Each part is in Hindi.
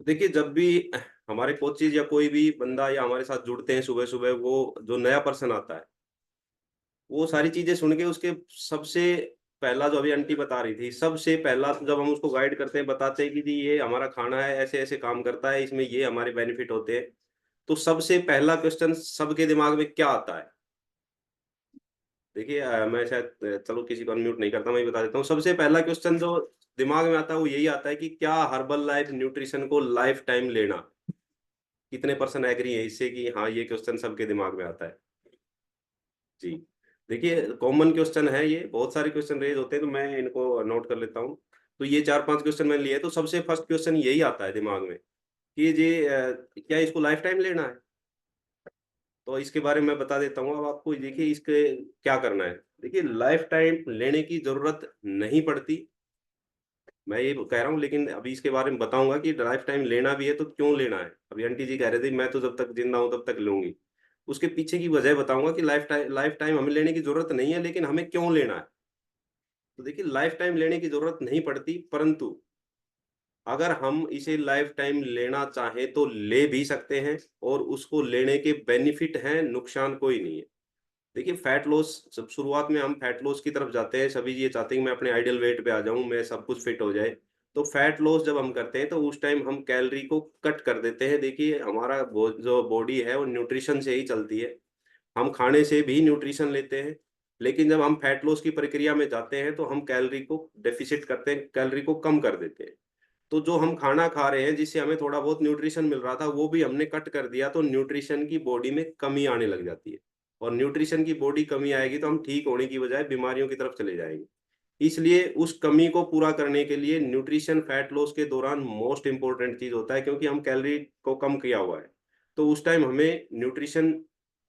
देखिए, जब भी हमारे कोचेज़ या कोई भी बंदा या हमारे साथ जुड़ते हैं सुबह-सुबह, वो जो नया पर्सन आता है, वो सारी चीज़ें सुन के उसके सबसे पहला जो अभी आंटी बता रही थी, सबसे पहला तो जब हम उसको गाइड करते हैं, बताते हैं कि जी ये हमारा खाना है, ऐसे-ऐसे काम करता है, इसमें ये हमारे बेनिफिट होते हैं। तो सबसे पहला क्वेश्चन सबके दिमाग में क्या आता है? देखिए मैं शायद चलो किसी को अनम्यूट नहीं करता, मैं ही बता देता हूँ। सबसे पहला क्वेश्चन जो दिमाग में आता है, वो यही आता है कि क्या हर्बल लाइफ न्यूट्रिशन को लाइफ टाइम लेना? कितने पर्सन एग्री हैं इससे कि हाँ, ये क्वेश्चन सबके दिमाग में आता है? जी। देखिए, कॉमन क्वेश्चन है ये, बहुत सारे क्वेश्चन रेज़ होते हैं, तो मैं इनको नोट कर लेता हूँ। तो ये 4-5 क्वेश्चन मैंने लिए, तो सबसे फर्स्ट क्वेश्चन यही आता है दिमाग में कि ये क्या इसको लाइफ टाइम लेना है? तो इसके बारे में मैं बता देता हूँ अब आपको। देखिए, इसके क्या करना है? देखिए, लाइफ टाइम लेने की ज़रूरत नहीं पड़ती, मैं ये कह रहा हूँ, लेकिन अभी इसके बारे में बताऊँगा कि लाइफ टाइम लेना भी है तो क्यों लेना है? अभी आंटी जी कह रहे थे मैं तो जब तक ज़िंदा हूँ तब तक लूँगी। उसके पीछे की वजह बताऊँगा कि लाइफ टाइम हमें लेने की ज़रूरत नहीं है, लेकिन हमें क्यों लेना है? तो देखिए, लाइफ टाइम लेने की ज़रूरत नहीं पड़ती, परंतु अगर हम इसे लाइफ टाइम लेना चाहें तो ले भी सकते हैं, और उसको लेने के बेनिफिट हैं, नुकसान कोई नहीं है। देखिए, फैट लॉस जब शुरुआत में हम फैट लॉस की तरफ जाते हैं, सभी ये चाहते हैं कि मैं अपने आइडियल वेट पे आ जाऊँ, मैं सब कुछ फिट हो जाए। तो फैट लॉस जब हम करते हैं तो उस टाइम हम कैलोरी को कट कर देते हैं। देखिए, हमारा जो बॉडी है वो न्यूट्रिशन से ही चलती है। हम खाने से भी न्यूट्रिशन लेते हैं, लेकिन जब हम फैट लॉस की प्रक्रिया में जाते हैं तो हम कैलोरी को डेफ़िसिट करते हैं, कैलोरी को कम कर देते हैं। तो जो हम खाना खा रहे हैं, जिससे हमें थोड़ा बहुत न्यूट्रिशन मिल रहा था, वो भी हमने कट कर दिया, तो न्यूट्रिशन की बॉडी में कमी आने लग जाती है। और न्यूट्रिशन की बॉडी कमी आएगी तो हम ठीक होने की बजाय बीमारियों की तरफ चले जाएँगे। इसलिए उस कमी को पूरा करने के लिए न्यूट्रिशन फैट लॉस के दौरान मोस्ट इम्पोर्टेंट चीज़ होता है, क्योंकि हम कैलोरी को कम किया हुआ है। तो उस टाइम हमें न्यूट्रिशन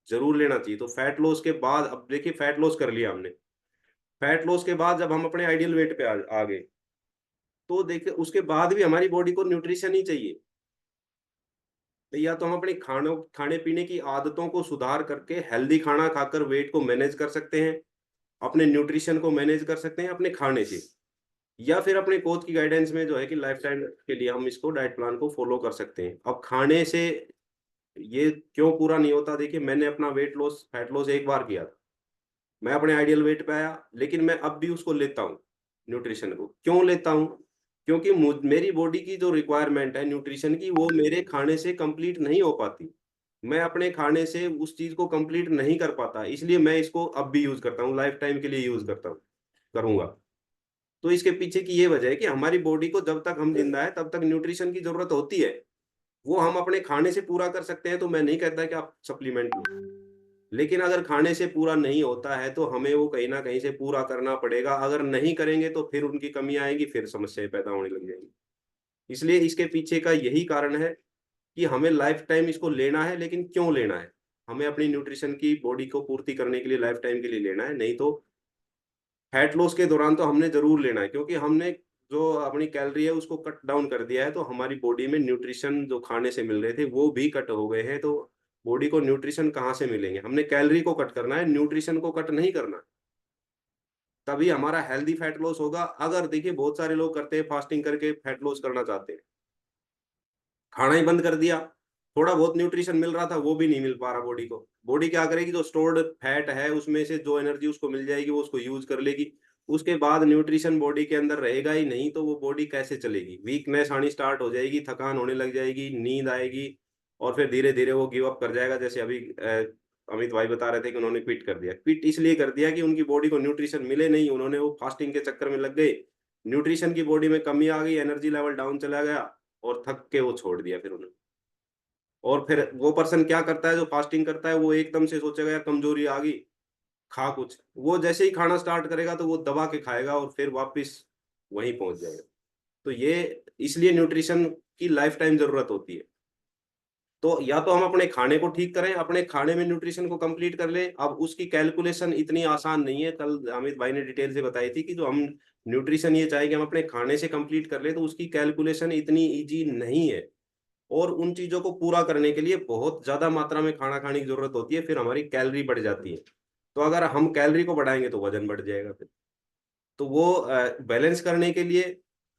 ज़रूर लेना चाहिए। तो फैट लॉस के बाद, अब देखिए फैट लॉस कर लिया हमने। फैट लॉस के बाद जब हम अपने आइडियल वेट पे आ गए, तो देखिए उसके बाद भी हमारी बॉडी को न्यूट्रिशन ही चाहिए। तो या तो हम अपने खाने-पीने की आदतों को सुधार करके हेल्दी खाना खाकर वेट को मैनेज कर सकते हैं, अपने न्यूट्रिशन को मैनेज कर सकते हैं अपने खाने से। या फिर अपने कोच की गाइडेंस में जो है कि लाइफ टाइम के लिए हम इसको डाइट प्लान को फॉलो कर सकते हैं। अब खाने से ये क्यों पूरा नहीं होता? देखिए, मैंने अपना वेट लॉस, फैट लॉस एक बार किया था। मैं अपने आइडियल वेट पे आया, लेकिन मैं अब भी उसको लेता हूँ, न्यूट्रिशन को। क्यों लेता हूँ? क्योंकि मेरी बॉडी की जो रिक्वायरमेंट है न्यूट्रिशन की, वो मेरे खाने से कंप्लीट नहीं हो पाती। मैं अपने खाने से उस चीज़ को कंप्लीट नहीं कर पाता, इसलिए मैं इसको अब भी यूज़ करता हूँ, लाइफ टाइम के लिए यूज़ करता हूँ, करूँगा। तो इसके पीछे की ये वजह है कि हमारी बॉडी को जब तक हम ज़िंदा हैं, तब तक न्यूट्रिशन की ज़रूरत होती है। वो हम अपने खाने से पूरा कर सकते हैं, तो मैं नहीं कहता कि आप सप्लीमेंट लो। लेकिन अगर खाने से पूरा नहीं होता है, तो हमें वो कहीं न कहीं से पूरा करना पड़ेगा। अगर नहीं करेंगे, तो फिर उनकी कमी आएगी, फिर समस्याएँ पैदा होने लग जाएँगी। इसलिए इसके पीछे का यही कारण है कि हमें लाइफ़ टाइम इसको लेना है, लेकिन क्यों लेना है? हमें अपनी न्यूट्रिशन की बॉडी को पूर्ति करने के लिए लाइफ़ टाइम के लिए लेना है, नहीं तो फैट लॉस के दौरान तो हमने ज़रूर लेना है, क्योंकि हमने जो अपनी कैलोरी है उसको कट डाउन कर दिया है, तो हमारी बॉडी में न्यूट्रिशन जो खाने से मिल रहे थे वो भी कट हो गए हैं, तो बॉडी को न्यूट्रिशन कहाँ से मिलेंगे? हमने कैलोरी को कट करना है, न्यूट्रिशन को कट नहीं करना। तभी हमारा हेल्दी फैट लॉस होगा। अगर देखिए, बहुत सारे लोग करते हैं फास्टिंग करके फैट लॉस करना चाहते हैं। खाना ही बंद कर दिया, थोड़ा बहुत न्यूट्रिशन मिल रहा था वो भी नहीं मिल पा रहा बॉडी को। बॉडी क्या करेगी? जो स्टोर्ड फैट है उसमें से जो एनर्जी उसको मिल जाएगी वो उसको यूज़ कर लेगी। उसके बाद न्यूट्रिशन बॉडी के अंदर रहेगा ही नहीं, तो वो बॉडी कैसे चलेगी? वीकनेस आनी स्टार्ट हो जाएगी, थकान होने लग जाएगी, नींद आएगी, और फिर धीरे-धीरे वो गिव अप कर जाएगा। जैसे अभी अमित भाई बता रहे थे कि उन्होंने क्विट कर दिया। क्विट इसलिए कर दिया कि उनकी बॉडी को न्यूट्रिशन मिले नहीं, उन्होंने वो फास्टिंग के चक्कर में लग गए। न्यूट्रिशन की बॉडी में कमी आ गई, एनर्जी लेवल डाउन चला गया, और थक के वो छोड़ दिया फिर उन्होंने। और फिर वो पर्सन क्या करता है जो फास्टिंग करता है, वो एकदम से सोचेगा यार कमज़ोरी आ गई, खा कुछ। वो जैसे ही खाना स्टार्ट करेगा तो वो दबा के खाएगा और फिर वापस वहीं पहुँच जाएगा। तो ये इसलिए न्यूट्रिशन की लाइफ़ टाइम ज़रूरत होती है। तो या तो हम अपने खाने को ठीक करें, अपने खाने में न्यूट्रिशन को कंप्लीट कर लें। अब उसकी कैलकुलेशन इतनी आसान नहीं है। कल अमित भाई ने डिटेल से बताई थी कि जो हम न्यूट्रिशन ये चाहें कि हम अपने खाने से कंप्लीट कर लें, तो उसकी कैलकुलेशन इतनी ईज़ी नहीं है। और उन चीज़ों को पूरा करने के लिए बहुत ज़्यादा मात्रा में खाना खाने की ज़रूरत होती है, फिर हमारी कैलोरी बढ़ जाती है। तो अगर हम कैलोरी को बढ़ाएँगे तो वज़न बढ़ जाएगा फिर। तो वो बैलेंस करने के लिए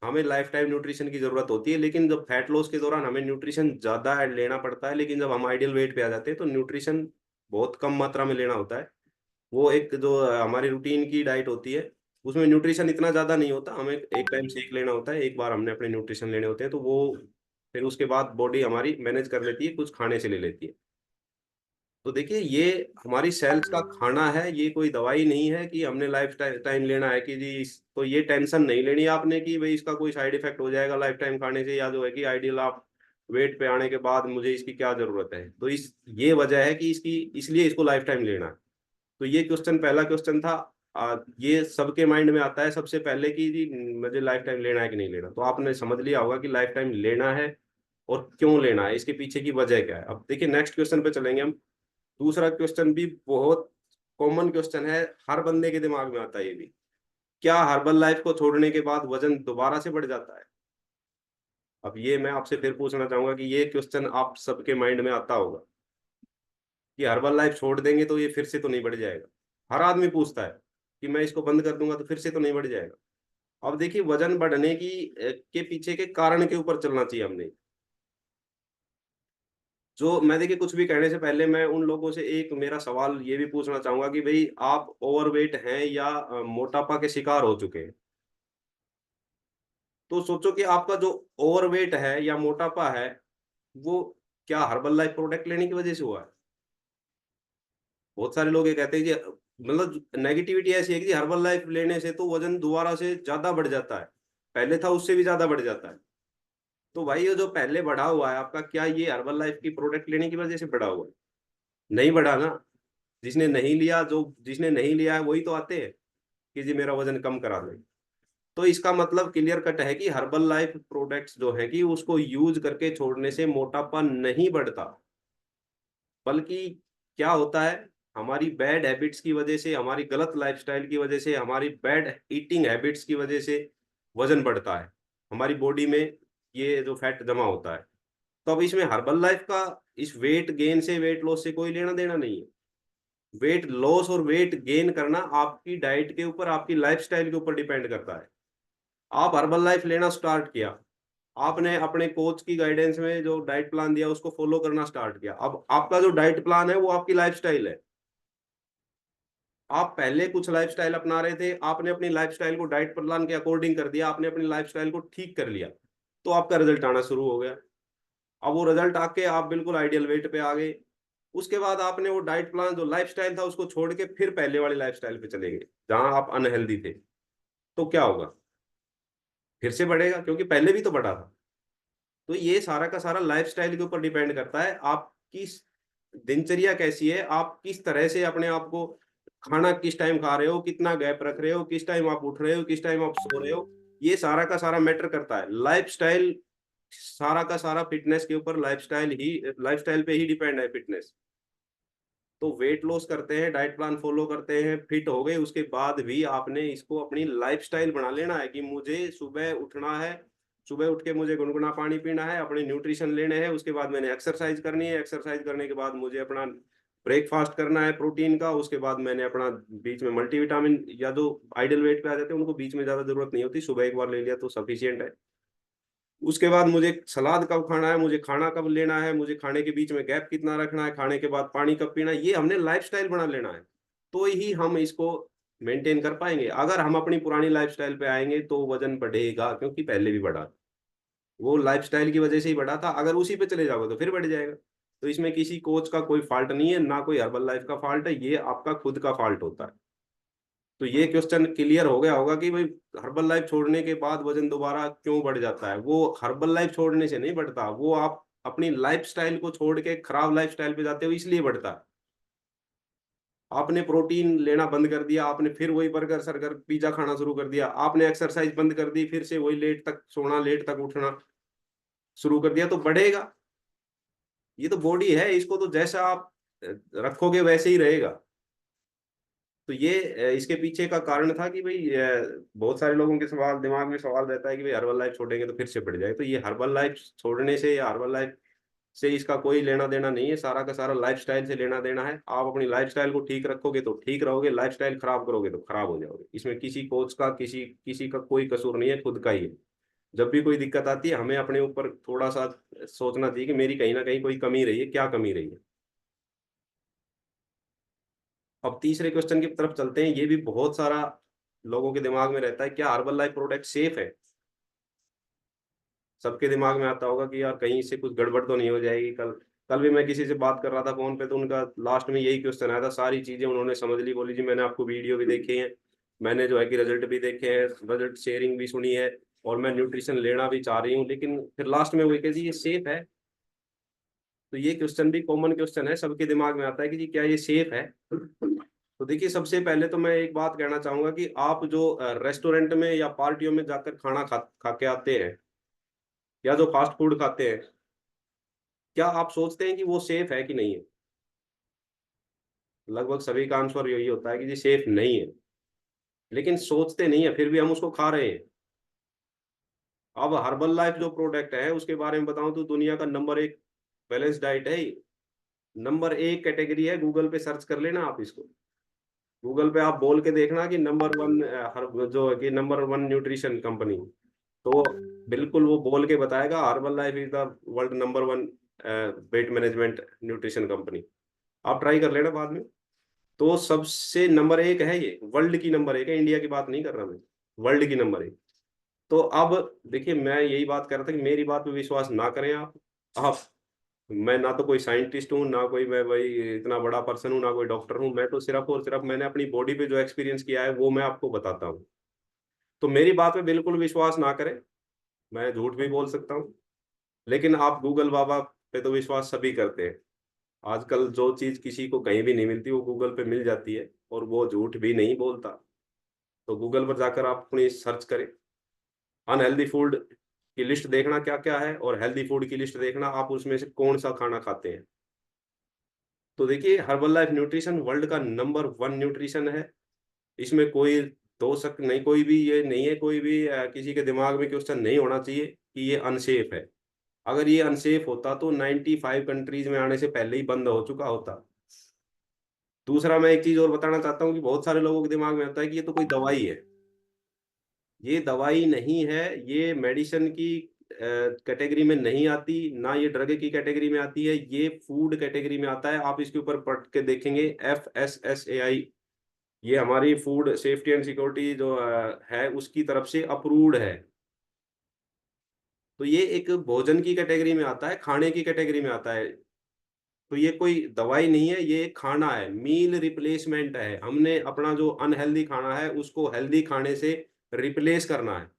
हमें लाइफ टाइम न्यूट्रिशन की जरूरत होती है, लेकिन जब फैट लॉस के दौरान हमें न्यूट्रिशन ज्यादा लेना पड़ता है, लेकिन जब हम आइडियल वेट पे आ जाते हैं तो न्यूट्रिशन बहुत कम मात्रा में लेना होता है। वो एक जो हमारी रूटीन की डाइट होती है, उसमें न्यूट्रिशन इतना ज्यादा नहीं होता, हमें एक टाइम शेक लेना होता है, एक बार हमने अपने न्यूट्रिशन लेने होते हैं, तो वो फिर उसके बाद बॉडी हमारी मैनेज कर लेती है, कुछ खाने से ले लेती है। तो देखिए, ये हमारी सेल्स का खाना है, ये कोई दवाई नहीं है कि हमने लाइफ टाइम लेना है कि जी तो ये टेंशन नहीं लेनी है आपने कि भाई इसका कोई साइड इफेक्ट हो जाएगा लाइफ टाइम खाने से, या जो है कि आइडियल आप वेट पे आने के बाद मुझे इसकी क्या जरूरत है। तो इस ये वजह है कि इसकी इसलिए इसको लाइफ टाइम लेना है। तो ये क्वेश्चन, पहला क्वेश्चन था। ये सबके माइंड में आता है सबसे पहले कि जी मुझे लाइफ टाइम लेना है कि नहीं लेना। तो आपने समझ लिया होगा कि लाइफ टाइम लेना है और क्यों लेना है, इसके पीछे की वजह क्या है। अब देखिए नेक्स्ट क्वेश्चन पे चलेंगे हम। दूसरा क्वेश्चन भी बहुत कॉमन क्वेश्चन है, हर बंदे के दिमाग में आता है ये भी। क्या हर्बल लाइफ को छोड़ने के बाद वजन दोबारा से बढ़ जाता है? अब ये मैं आपसे फिर पूछना चाहूंगा कि ये क्वेश्चन आप सबके माइंड में आता होगा कि हर्बल लाइफ छोड़ देंगे तो ये फिर से तो नहीं बढ़ जाएगा। हर आदमी पूछता है कि मैं इसको बंद कर दूंगा तो फिर से तो नहीं बढ़ जाएगा। अब देखिए, वजन बढ़ने की के पीछे के कारण के ऊपर चलना चाहिए हमने। जो मैं देखिए, कुछ भी कहने से पहले मैं उन लोगों से एक मेरा सवाल ये भी पूछना चाहूंगा कि भाई आप ओवरवेट हैं या मोटापा के शिकार हो चुके हैं। तो सोचो कि आपका जो ओवरवेट है या मोटापा है, वो क्या हर्बल लाइफ प्रोडक्ट लेने की वजह से हुआ है? बहुत सारे लोग ये कहते हैं कि मतलब नेगेटिविटी ऐसी है कि हर्बल लाइफ लेने से तो वजन दोबारा से ज्यादा बढ़ जाता है, पहले था उससे भी ज्यादा बढ़ जाता है। तो भाई ये जो पहले बढ़ा हुआ है आपका, क्या ये हर्बल लाइफ की प्रोडक्ट लेने की वजह से बढ़ा हुआ है? नहीं बढ़ा ना। जिसने नहीं लिया है वही तो आते हैं कि जी मेरा वजन कम करा दो। तो इसका मतलब क्लियर कट है कि हर्बल लाइफ प्रोडक्ट्स जो है कि उसको यूज करके छोड़ने से मोटापा नहीं बढ़ता, बल्कि क्या होता है, हमारी बैड हैबिट्स की वजह से, हमारी गलत लाइफस्टाइल की वजह से, हमारी बैड ईटिंग हैबिट्स की वजह से वजन बढ़ता है, हमारी बॉडी में ये जो फैट जमा होता है। तो अब इसमें हर्बल लाइफ का इस वेट गेन से, वेट लॉस से कोई लेना देना नहीं है। वेट लॉस और वेट गेन करना आपकी डाइट के ऊपर, आपकी लाइफस्टाइल के ऊपर डिपेंड करता है। आप हर्बल लाइफ लेना स्टार्ट किया, आपने अपने कोच की गाइडेंस में जो डाइट प्लान दिया उसको फॉलो करना स्टार्ट किया। अब आपका जो डाइट प्लान है वो आपकी लाइफस्टाइल है। आप पहले कुछ लाइफस्टाइल अपना रहे थे, आपने अपनी लाइफस्टाइल को डाइट प्लान के अकॉर्डिंग कर दिया, आपने अपनी लाइफस्टाइल को ठीक कर लिया, तो आपका रिजल्ट आना शुरू हो गया। अब वो रिजल्ट आके आप बिल्कुल आइडियल वेट पे आ गए। उसके बाद आपने वो डाइट प्लान जो लाइफस्टाइल था उसको छोड़ के फिर पहले वाली लाइफस्टाइल पे चले गए जहां आप अनहेल्दी थे। तो क्या होगा? फिर से बढ़ेगा, क्योंकि पहले भी तो बढ़ा था। तो ये सारा का सारा लाइफस्टाइल के ऊपर डिपेंड करता है, आपकी दिनचर्या कैसी है, आप किस तरह से अपने आप को, खाना किस टाइम खा रहे हो, कितना गैप रख रहे हो, किस टाइम आप उठ रहे हो, किस टाइम आप सो रहे हो। ये सारा का सारा मैटर करता है लाइफस्टाइल। सारा का सारा फिटनेस के ऊपर लाइफस्टाइल पे ही डिपेंड है फिटनेस। तो वेट लॉस करते हैं, डाइट प्लान फॉलो करते हैं, फिट हो गए, उसके बाद भी आपने इसको अपनी लाइफस्टाइल बना लेना है कि मुझे सुबह उठना है, सुबह उठ के मुझे गुनगुना पानी पीना है, अपने न्यूट्रिशन लेने हैं, उसके बाद मैंने एक्सरसाइज करनी है, एक्सरसाइज करने के बाद मुझे अपना ब्रेकफास्ट करना है प्रोटीन का, उसके बाद मैंने अपना बीच में मल्टीविटामिन, या जो आइडियल वेट पे आ जाते हैं उनको बीच में ज्यादा जरूरत नहीं होती, सुबह एक बार ले लिया तो सफिशियंट है। उसके बाद मुझे सलाद कब खाना है, मुझे खाना कब लेना है, मुझे खाने के बीच में गैप कितना रखना है, खाने के बाद पानी कब पीना है, ये हमने लाइफस्टाइल बना लेना है। तो ही हम इसको मेंटेन कर पाएंगे। अगर हम अपनी पुरानी लाइफस्टाइल पे आएंगे तो वजन बढ़ेगा, क्योंकि पहले भी बढ़ा, वो लाइफस्टाइल की वजह से ही बढ़ा था। अगर उसी पे चले जाओगे तो फिर बढ़ जाएगा। तो इसमें किसी कोच का कोई फॉल्ट नहीं है, ना कोई हर्बल लाइफ का फॉल्ट है, ये आपका खुद का फॉल्ट होता है। तो ये क्वेश्चन क्लियर हो गया होगा कि भाई हर्बल लाइफ छोड़ने के बाद वजन दोबारा क्यों बढ़ जाता है। वो हर्बल लाइफ छोड़ने से नहीं बढ़ता, वो आप अपनी लाइफस्टाइल को छोड़ के खराब लाइफस्टाइल पे जाते हो इसलिए बढ़ता है। आपने प्रोटीन लेना बंद कर दिया, आपने फिर वही बर्गर सर्गर पिज्जा खाना शुरू कर दिया, आपने एक्सरसाइज बंद कर दी, फिर से वही लेट तक सोना, लेट तक उठना शुरू कर दिया, तो बढ़ेगा। ये तो बॉडी है, इसको तो जैसा आप रखोगे वैसे ही रहेगा। तो ये इसके पीछे का कारण था कि भाई बहुत सारे लोगों के सवाल दिमाग में सवाल रहता है कि भाई हर्बल लाइफ छोड़ेंगे तो फिर से बढ़ जाए। तो ये हर्बल लाइफ छोड़ने से या हर्बल लाइफ से इसका कोई लेना देना नहीं है, सारा का सारा लाइफस्टाइल से लेना देना है। आप अपनी लाइफस्टाइल को ठीक रखोगे तो ठीक रहोगे, लाइफस्टाइल खराब करोगे तो खराब हो जाओगे। इसमें किसी कोच का, किसी किसी का कोई कसूर नहीं है, खुद का ही है। जब भी कोई दिक्कत आती है हमें अपने ऊपर थोड़ा सा सोचना चाहिए कि मेरी कहीं ना कहीं कोई कमी रही है, क्या कमी रही है। अब तीसरे क्वेश्चन की तरफ चलते हैं। ये भी बहुत सारा लोगों के दिमाग में रहता है, क्या हर्बल लाइफ प्रोडक्ट सेफ है? सबके दिमाग में आता होगा कि यार कहीं से कुछ गड़बड़ तो नहीं हो जाएगी। कल कल भी मैं किसी से बात कर रहा था फोन पे, तो उनका लास्ट में यही क्वेश्चन आया था। सारी चीजें उन्होंने समझ ली, बोली जी मैंने आपको वीडियो भी देखे हैं, मैंने जो है कि रिजल्ट भी देखे हैं, रिजल्ट शेयरिंग भी सुनी है, और मैं न्यूट्रिशन लेना भी चाह रही हूँ, लेकिन फिर लास्ट में वो कहे जी ये सेफ है। तो ये क्वेश्चन भी कॉमन क्वेश्चन है, सबके दिमाग में आता है कि जी क्या ये सेफ है। तो देखिए, सबसे पहले तो मैं एक बात कहना चाहूंगा कि आप जो रेस्टोरेंट में या पार्टियों में जाकर खाना खा के आते हैं, या जो फास्ट फूड खाते हैं, क्या आप सोचते हैं कि वो सेफ है कि नहीं है? लगभग सभी का आंसर यही होता है कि जी सेफ नहीं है। लेकिन सोचते नहीं है, फिर भी हम उसको खा रहे हैं। अब हर्बल लाइफ जो प्रोडक्ट है उसके बारे में बताऊं तो दुनिया का नंबर एक बैलेंस डाइट है ये। नंबर एक कैटेगरी है, गूगल पे सर्च कर लेना आप इसको। गूगल पे आप बोल के देखना कि नंबर वन, हर जो है कि नंबर वन न्यूट्रिशन कंपनी, तो बिल्कुल वो बोल के बताएगा herbal life is the world number one weight management nutrition company. आप ट्राई कर लेना बाद में। तो सबसे नंबर एक है ये, वर्ल्ड की नंबर एक है, इंडिया की बात नहीं कर रहा मैं, वर्ल्ड की नंबर एक। तो अब देखिए, मैं यही बात कर रहा था कि मेरी बात पे विश्वास ना करें आप मैं ना तो कोई साइंटिस्ट हूँ, ना कोई मैं भाई इतना बड़ा पर्सन हूँ, ना कोई डॉक्टर हूँ। मैं तो सिर्फ और सिर्फ मैंने अपनी बॉडी पे जो एक्सपीरियंस किया है वो मैं आपको बताता हूँ। तो मेरी बात पे बिल्कुल विश्वास ना करें, मैं झूठ भी बोल सकता हूँ। लेकिन आप गूगल बाबा पे तो विश्वास सभी करते हैं। आजकल जो चीज किसी को कहीं भी नहीं मिलती वो गूगल पे मिल जाती है, और वो झूठ भी नहीं बोलता। तो गूगल पर जाकर आप अपनी सर्च करें, अनहेल्दी फूड की लिस्ट देखना क्या क्या है, और हेल्दी फूड की लिस्ट देखना आप उसमें से कौन सा खाना खाते हैं। तो देखिए, हर्बल लाइफ न्यूट्रिशन वर्ल्ड का नंबर वन न्यूट्रिशन है। इसमें कोई दो शक नहीं, कोई भी ये नहीं है, कोई भी किसी के दिमाग में क्वेश्चन नहीं होना चाहिए कि ये अनसेफ है। अगर ये अनसेफ होता तो 95 कंट्रीज में आने से पहले ही बंद हो चुका होता। दूसरा, मैं एक चीज और बताना चाहता हूँ कि बहुत सारे लोगों के दिमाग में आता है कि ये तो कोई दवाई है। ये दवाई नहीं है, ये मेडिसिन की कैटेगरी में नहीं आती, ना ये ड्रग की कैटेगरी में आती है, ये फूड कैटेगरी में आता है। आप इसके ऊपर पढ़ के देखेंगे, FSSAI, ये हमारी फूड सेफ्टी एंड सिक्योरिटी जो है उसकी तरफ से अप्रूव्ड है। तो ये एक भोजन की कैटेगरी में आता है, खाने की कैटेगरी में आता है। तो ये कोई दवाई नहीं है, ये खाना है, मील रिप्लेसमेंट है। हमने अपना जो अनहेल्दी खाना है उसको हेल्दी खाने से रिप्लेस करना है।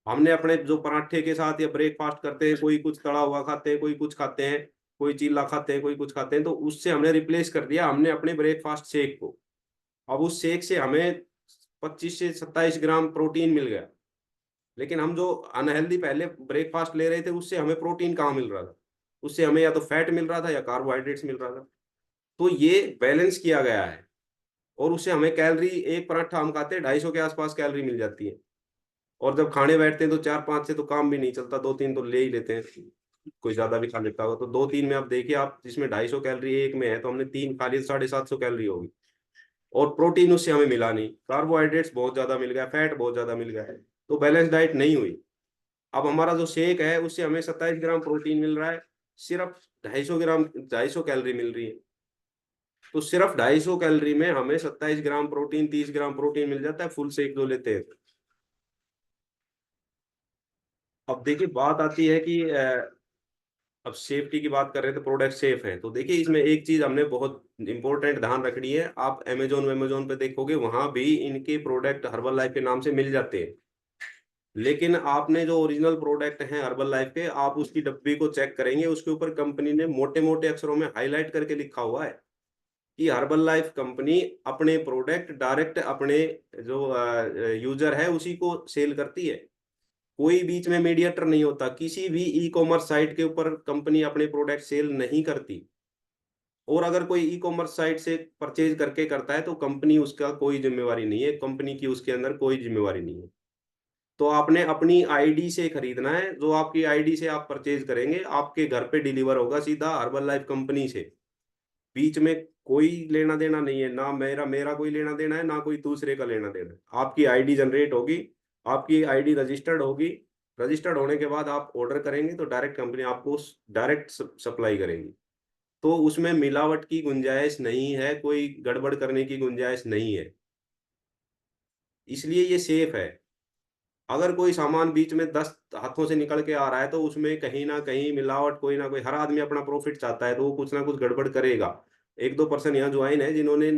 हमने अपने जो पराठे के साथ या ब्रेकफास्ट करते हैं, कोई कुछ तड़ा हुआ खाते हैं, कोई कुछ खाते हैं, कोई चीला खाते हैं, कोई कुछ खाते हैं, तो उससे हमने रिप्लेस कर दिया हमने अपने ब्रेकफास्ट शेक को। अब उस शेक से हमें 25 से 27 ग्राम प्रोटीन मिल गया। लेकिन हम जो अनहेल्दी पहले ब्रेकफास्ट ले रहे थे उससे हमें प्रोटीन कहाँ मिल रहा था? उससे हमें या तो फैट मिल रहा था या कार्बोहाइड्रेट्स मिल रहा था। तो ये बैलेंस किया गया है। और उससे हमें कैलोरी, एक पराठा हम खाते हैं 250 के आसपास कैलोरी मिल जाती है। और जब खाने बैठते हैं तो 4-5 से तो काम भी नहीं चलता, 2-3 तो ले ही लेते हैं। कोई ज्यादा भी खा लेता होगा तो 2-3 में आप देखिए, आप जिसमें 250 कैलोरी एक में है तो हमने 3 खा लिए, 750 कैलोरी होगी। और प्रोटीन उससे हमें मिला नहीं, कार्बोहाइड्रेट्स बहुत ज्यादा मिल गया, फैट बहुत ज्यादा मिल गया है। तो बैलेंस डाइट नहीं हुई। अब हमारा जो शेक है उससे हमें 27 ग्राम प्रोटीन मिल रहा है, सिर्फ 250 ग्राम, 250 कैलोरी मिल रही है। तो सिर्फ 250 कैलोरी में हमें 27 ग्राम प्रोटीन, 30 ग्राम प्रोटीन मिल जाता है फुल शेक जो लेते हैं। अब देखिए, बात आती है कि अब सेफ्टी की बात कर रहे थे, प्रोडक्ट सेफ है, तो देखिए इसमें एक चीज हमने बहुत इंपॉर्टेंट ध्यान रखनी है। आप अमेजोन पे देखोगे, वहां भी इनके प्रोडक्ट हर्बल लाइफ के नाम से मिल जाते हैं। लेकिन आपने जो ओरिजिनल प्रोडक्ट हैं हर्बल लाइफ के, आप उसकी डब्बी को चेक करेंगे, उसके ऊपर कंपनी ने मोटे मोटे अक्षरों में हाईलाइट करके लिखा हुआ है कि हर्बल लाइफ कंपनी अपने प्रोडक्ट डायरेक्ट अपने जो यूजर है उसी को सेल करती है। कोई बीच में मीडिएटर नहीं होता, किसी भी ई कॉमर्स साइट के ऊपर कंपनी अपने प्रोडक्ट सेल नहीं करती। और अगर कोई ई कॉमर्स साइट से परचेज करके करता है तो कंपनी उसका कोई जिम्मेवारी नहीं है, कंपनी की उसके अंदर कोई जिम्मेवारी नहीं है। तो आपने अपनी आईडी से खरीदना है, जो आपकी आईडी से आप परचेज करेंगे आपके घर पे डिलीवर होगा सीधा हर्बल लाइफ कंपनी से। बीच में कोई लेना देना नहीं है, ना मेरा मेरा कोई लेना देना है, ना कोई दूसरे का लेना देना है। आपकी आईडी जनरेट होगी, आपकी आईडी रजिस्टर्ड होगी, रजिस्टर्ड होने के बाद आप ऑर्डर करेंगे तो डायरेक्ट कंपनी आपको डायरेक्ट सप्लाई करेगी। तो उसमें मिलावट की गुंजाइश नहीं है, कोई गड़बड़ करने की गुंजाइश नहीं है, इसलिए ये सेफ है। अगर कोई सामान बीच में 10 हाथों से निकल के आ रहा है तो उसमें कहीं न कहीं मिलावट, कोई ना कोई, हर आदमी अपना प्रॉफ़िट चाहता है, तो वो कुछ ना कुछ गड़बड़ करेगा। 1-2 पर्सन यहाँ जॉइन है जिन्होंने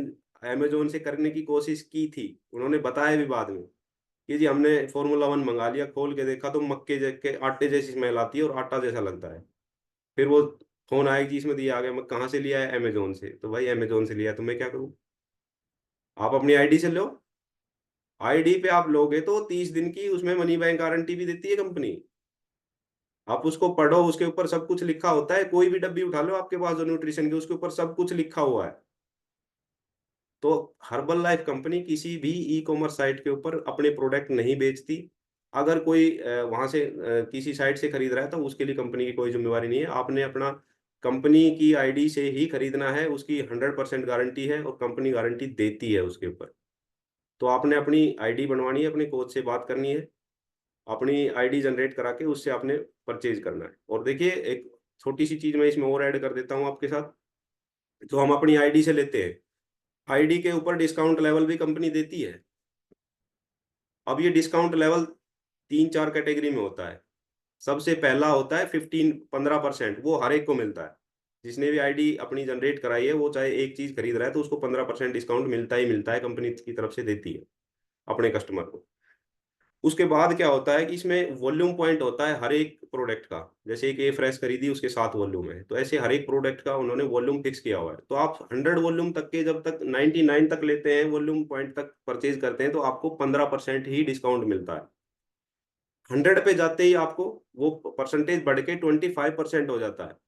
अमेज़न से करने की कोशिश की थी। उन्होंने बताया भी बाद में कि जी हमने फ़ॉर्मूला 1 मँगा लिया, खोल के देखा तो मक्के के आटे जैसी स्मेल आती है और आटा जैसा लगता है। फिर वो फ़ोन आया कि इसमें दिया आ गया, मैं कहाँ से लिया है? अमेज़न से। तो भाई अमेज़न से लिया है तो मैं क्या करूँ? आप अपनी आईडी से लो। आईडी पे आप लोगे तो 30 दिन की उसमें मनी बैक गारंटी भी देती है कंपनी। आप उसको पढ़ो, उसके ऊपर सब कुछ लिखा होता है, कोई भी डब्बी उठा लो आपके पास जो न्यूट्रिशन की, उसके ऊपर सब कुछ लिखा हुआ है। तो हर्बल लाइफ कंपनी किसी भी ई-कॉमर्स साइट के ऊपर अपने प्रोडक्ट नहीं बेचती। अगर कोई वहाँ से किसी साइट से खरीद रहा है तो उसके लिए कंपनी की कोई ज़िम्मेवारी नहीं है। आपने अपना कंपनी की आईडी से ही खरीदना है, उसकी 100% गारंटी है और कंपनी गारंटी देती है उसके ऊपर। तो आपने अपनी आईडी बनवानी है, अपने कोच से बात करनी है, अपनी आईडी जनरेट करा के उससे आपने परचेज़ करना है। और देखिए एक छोटी-सी चीज़ मैं इसमें और ऐड कर देता हूँ आपके साथ, जो हम अपनी आईडी से लेते हैं, आईडी के ऊपर डिस्काउंट लेवल भी कंपनी देती है। अब ये डिस्काउंट लेवल 3-4 कैटेगरी में होता है। सबसे पहला होता है 15% वो हर एक को मिलता है। जिसने भी आईडी अपनी जनरेट कराई है, वो चाहे एक चीज़ खरीद रहा है तो उसको 15% डिस्काउंट मिलता ही मिलता है, कंपनी की तरफ से देती है, अपने कस्टमर को। उसके बाद क्या होता है कि इसमें वॉल्यूम पॉइंट होता है हर एक प्रोडक्ट का। जैसे एक ए फ्रेश खरीदी उसके 7 वॉल्यूम है, तो ऐसे हर एक प्रोडक्ट का उन्होंने वॉल्यूम फिक्स किया हुआ है। तो आप 100 वॉल्यूम तक के जब तक 99 तक लेते हैं, वॉल्यूम पॉइंट तक परचेज़ करते हैं तो आपको 15% ही डिस्काउंट मिलता है। 100 पे जाते ही आपको वो परसेंटेज बढ़ के 25% हो जाता है।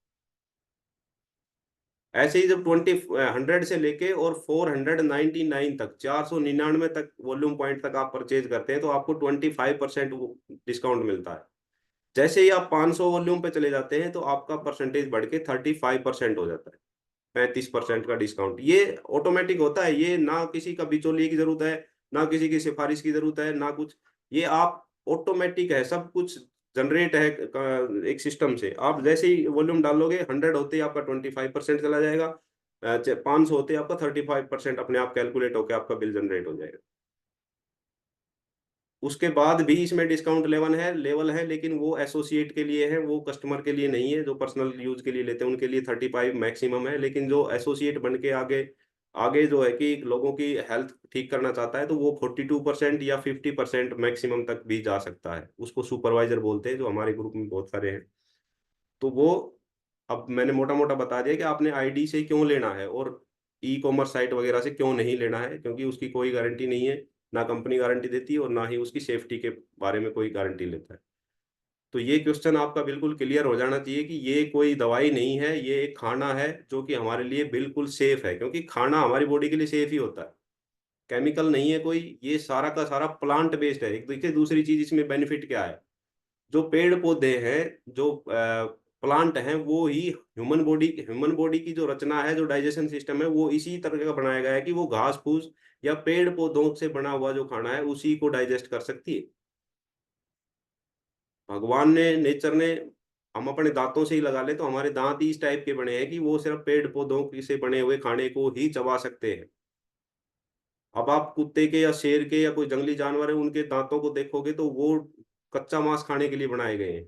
ऐसे ही जब 100 से लेके और 499 तक, 499 तक वॉल्यूम पॉइंट तक आप परचेज़ करते हैं तो आपको 25% वो डिस्काउंट मिलता है। जैसे ही आप 500 वॉल्यूम पे चले जाते हैं तो आपका परसेंटेज बढ़ के 35% हो जाता है। 35% का डिस्काउंट। ये ऑटोमैटिक होता है, ये ना किसी का बिचौलिए की ज़रूरत है, ना किसी की सिफ़ारिश की ज़रूरत है, ना कुछ। ये आप ऑटोमैटिक है, सब कुछ जनरेट है एक सिस्टम से। आप जैसे ही वॉल्यूम डालोगे, 100 होते ही आपका 25% चला जाएगा। अ, च 500 होते ही आपका 35% अपने आप कैलकुलेट होके आपका बिल जनरेट हो जाएगा। उसके बाद भी इसमें डिस्काउंट लेवल है, लेकिन वो एसोसिएट के लिए है, वो कस्टमर के लिए नहीं है। जो पर्सनल यूज़ के लिए लेते हैं उनके लिए 35 मैक्सिमम है, लेकिन जो एसोसिएट बन के आगे आगे जो है कि लोगों की हेल्थ ठीक करना चाहता है तो वो 42% या 50% मैक्सिमम तक भी जा सकता है। उसको सुपरवाइज़र बोलते हैं, जो हमारे ग्रुप में बहुत सारे हैं। तो वो अब मैंने मोटा-मोटा बता दिया कि आपने आईडी से क्यों लेना है और ई-कॉमर्स साइट वगैरह से क्यों नहीं लेना है, क्योंकि उसकी कोई गारंटी नहीं है, ना कंपनी गारंटी देती है और ना ही उसकी सेफ्टी के बारे में कोई गारंटी लेता है। तो ये क्वेश्चन आपका बिल्कुल क्लियर हो जाना चाहिए कि ये कोई दवाई नहीं है, ये एक खाना है जो कि हमारे लिए बिल्कुल सेफ है, क्योंकि खाना हमारी बॉडी के लिए सेफ ही होता है। केमिकल नहीं है कोई, ये सारा का सारा प्लांट बेस्ड है। एक देखिए दूसरी चीज़ इसमें बेनिफिट क्या है, जो पेड़-पौधे हैं, जो प्लांट हैं, वो ही ह्यूमन बॉडी की जो रचना है, जो डाइजेशन सिस्टम है, वो इसी तरह का बनाया गया है कि वो घास-फूस या पेड़-पौधों से बना हुआ जो खाना है, उसी को डाइजेस्ट कर सकती है। भगवान ने, नेचर ने, हम अपने दाँतों से ही लगा लें, तो हमारे दाँत ही इस टाइप के बने हैं कि वो सिर्फ़ पेड़-पौधों की से बने हुए खाने को ही चबा सकते हैं। अब आप कुत्ते के या शेर के या कोई जंगली जानवर है, उनके दाँतों को देखोगे, तो वो कच्चा मांस खाने के लिए बनाए गए हैं।